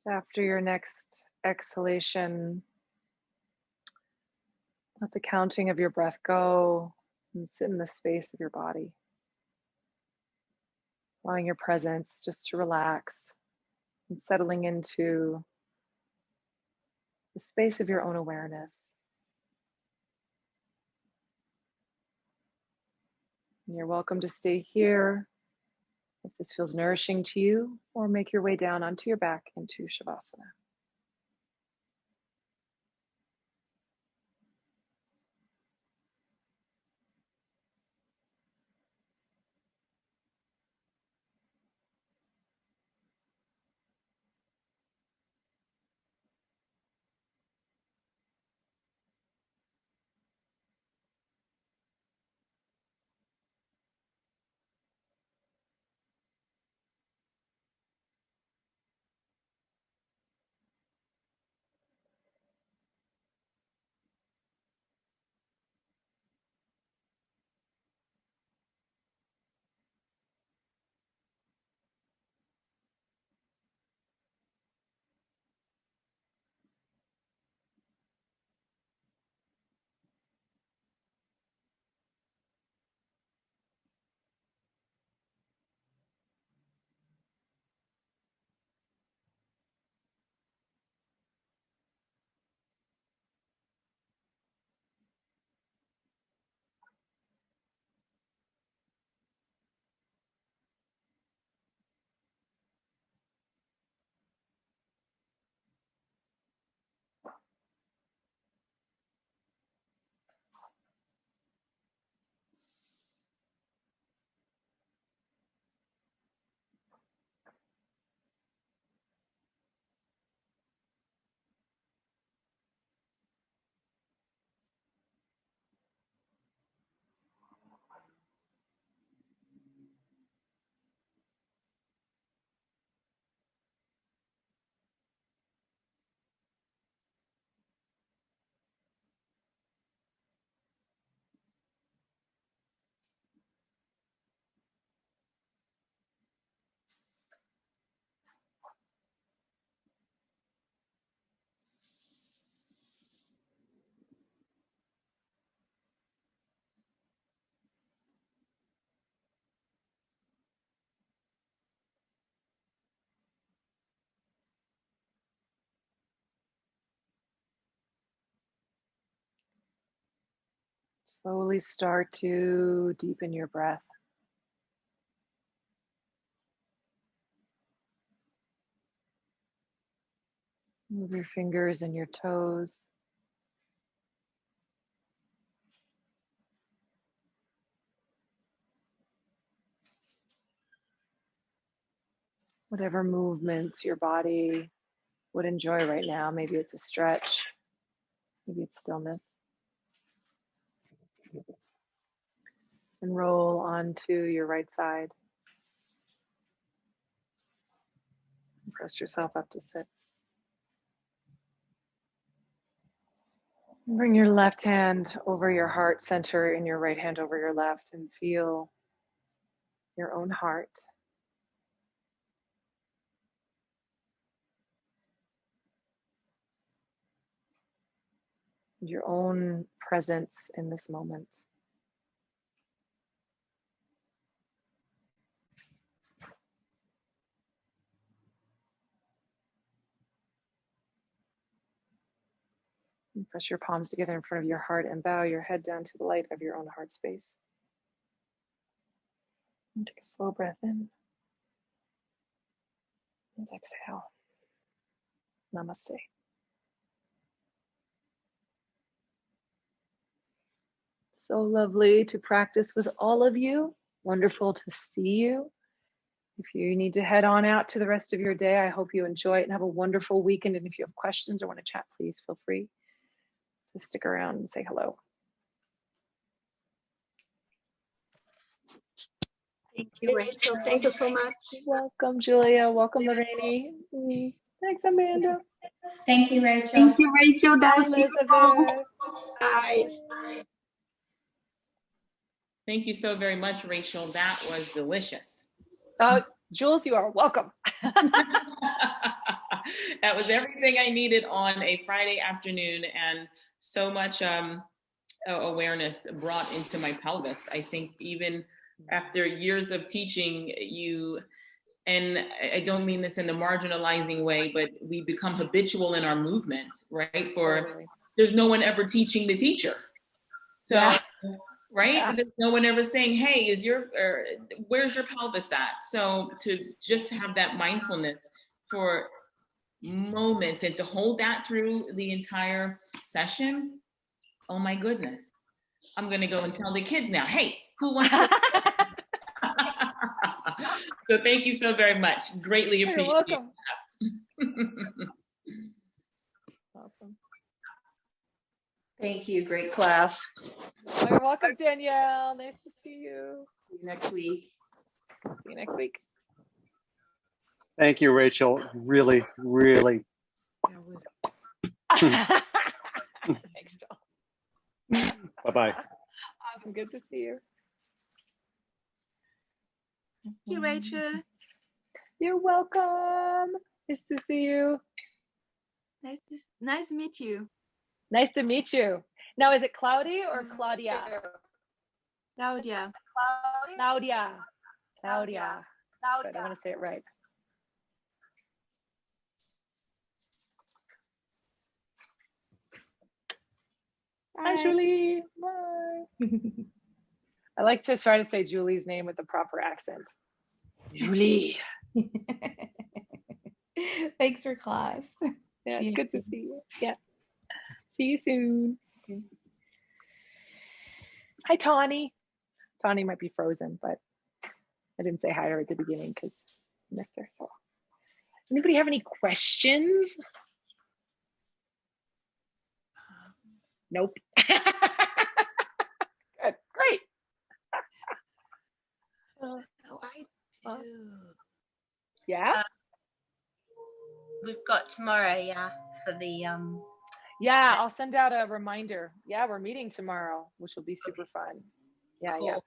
After your next exhalation, let the counting of your breath go and sit in the space of your body, allowing your presence just to relax and settling into the space of your own awareness. And you're welcome to stay here if this feels nourishing to you, or make your way down onto your back into Shavasana. Slowly start to deepen your breath. Move your fingers and your toes. Whatever movements your body would enjoy right now. Maybe it's a stretch, maybe it's stillness. And roll onto your right side. Press yourself up to sit. Bring your left hand over your heart center and your right hand over your left and feel your own heart. Your own presence in this moment. And press your palms together in front of your heart and bow your head down to the light of your own heart space. And take a slow breath in and exhale. Namaste. So lovely to practice with all of you. Wonderful to see you. If you need to head on out to the rest of your day, I hope you enjoy it and have a wonderful weekend. And if you have questions or want to chat, please feel free to stick around and say hello. Thank you, Rachel. Thank you so much. Welcome, Julia. Welcome, Lorraine. Thanks, Amanda. Thank you, Rachel. Thank you, Rachel. That was Elizabeth. Bye. Thank you so very much, Rachel. That was delicious. Jules, you are welcome. That was everything I needed on a Friday afternoon, and so much awareness brought into my pelvis. I think even after years of teaching you, and I don't mean this in a marginalizing way, but we become habitual in our movements, right? There's no one ever teaching the teacher. So, yeah. Right? Yeah. There's no one ever saying, hey, where's your pelvis at? So to just have that mindfulness for moments and to hold that through the entire session, oh my goodness. I'm going to go and tell the kids now, hey, who wants to? So thank you so very much. Greatly appreciate it. Awesome. Thank you. Great class. You're welcome, Danielle. Nice to see you. See you next week. See you next week. Thank you, Rachel. Really, really. Thanks, Joel. Bye-bye. Awesome. Good to see you. Thank you, Rachel. You're welcome. Nice to see you. Nice to meet you. Nice to meet you. Now, is it Cloudy or Claudia? Claudia. Claudia. Claudia. Good. I want to say it right. Bye. Hi, Julie. Bye. I like to try to say Julie's name with the proper accent. Julie. Thanks for class. Yeah, it's good to see you. Yeah. See you soon. Hi, Tawny. Tawny might be frozen, but I didn't say hi to her at the beginning because I missed her. So, anybody have any questions? Nope. Good. Great. Oh, I do. Yeah. We've got tomorrow, for the Yeah, I'll send out a reminder. Yeah, we're meeting tomorrow, which will be super fun. Yeah, cool. yeah.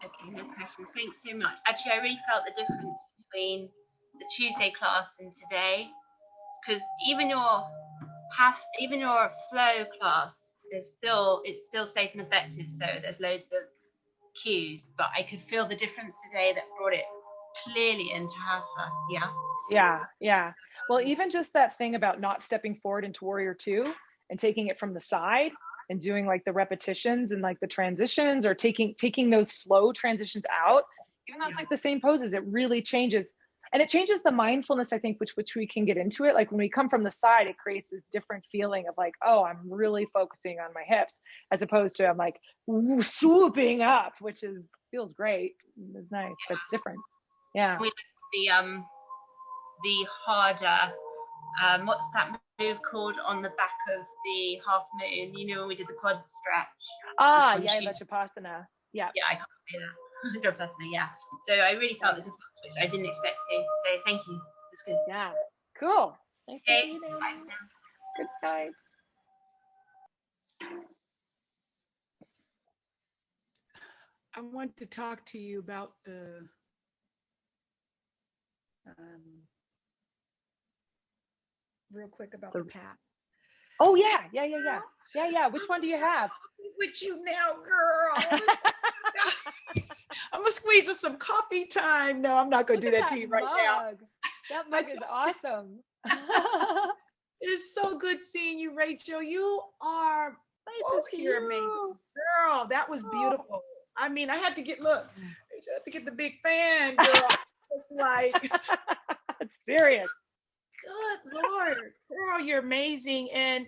Okay, no questions. Thanks so much. Actually, I really felt the difference between the Tuesday class and today, because even your flow class it's still safe and effective. So there's loads of cues, but I could feel the difference today that brought it clearly into Hatha. Yeah. Well, even just that thing about not stepping forward into Warrior 2 and taking it from the side, and doing like the repetitions and like the transitions, or taking those flow transitions out, even though it's like the same poses, it really changes. And it changes the mindfulness, I think, which we can get into it. Like when we come from the side, it creates this different feeling of like, oh, I'm really focusing on my hips, as opposed to I'm like swooping up, which feels great. It's nice, but it's different. Yeah. With the harder, what's that move called on the back of the half moon? You know, when we did the quad stretch. Yeah, the Shavasana. Yeah. Yeah, I can't say that. Chandrasana, yeah. So I really felt the difference, which I didn't expect to. So thank you. It's good. Yeah. Cool. Thanks for Okay. being here. Bye for now. Good night. I want to talk to you about the real quick about the path. Oh yeah. Which one do you have? With you now, girl. I'm gonna squeeze in some coffee time. No, I'm not gonna do that to you right now. That mug is awesome. It's so good seeing you, Rachel. You are Nice to see here, you. amazing. Girl, that was beautiful. I mean, I had to get I had to get the big fan, girl. It's like it's serious. Good Lord, girl, you're amazing. And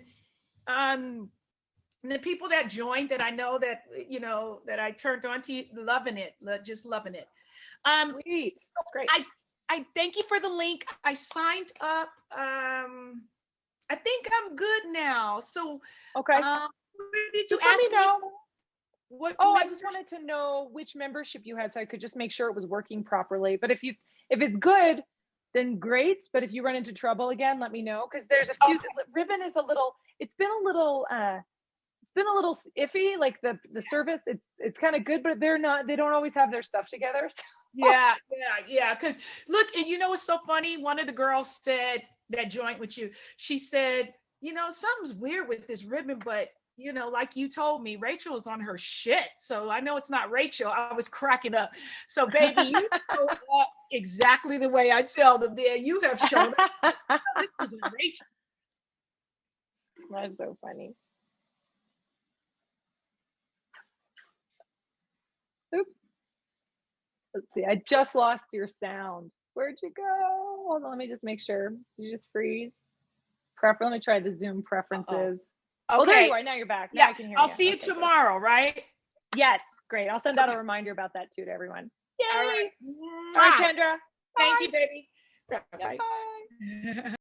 the people that joined that I know that, you know, that I turned on to you, loving it, just loving it. Sweet. That's great. I thank you for the link. I signed up. I think I'm good now. So okay. Did you just let me know. What I just wanted to know which membership you had so I could just make sure it was working properly. But if it's good, then great. But if you run into trouble again, let me know, because there's a few. Ribbon is it's been a little iffy. Like the service, it's kind of good, but they don't always have their stuff together. So. Yeah. Because look, and you know what's so funny? One of the girls said that joined with you. She said, you know, something's weird with this ribbon, but you know, like you told me, Rachel is on her shit. So I know it's not Rachel. I was cracking up. So baby, you show up exactly the way I tell them there. You have shown up. This isn't Rachel. That's so funny. Oops. Let's see. I just lost your sound. Where'd you go? Hold on. Let me just make sure. Did you just freeze? Let me try the Zoom preferences. Okay. Oh, there you are. Now you're back. Now I can hear you. I'll see you tomorrow, right? Yes. Great. I'll send out a reminder about that too to everyone. Yay. All right. All right, Kendra. Thank you, baby. Bye. Bye.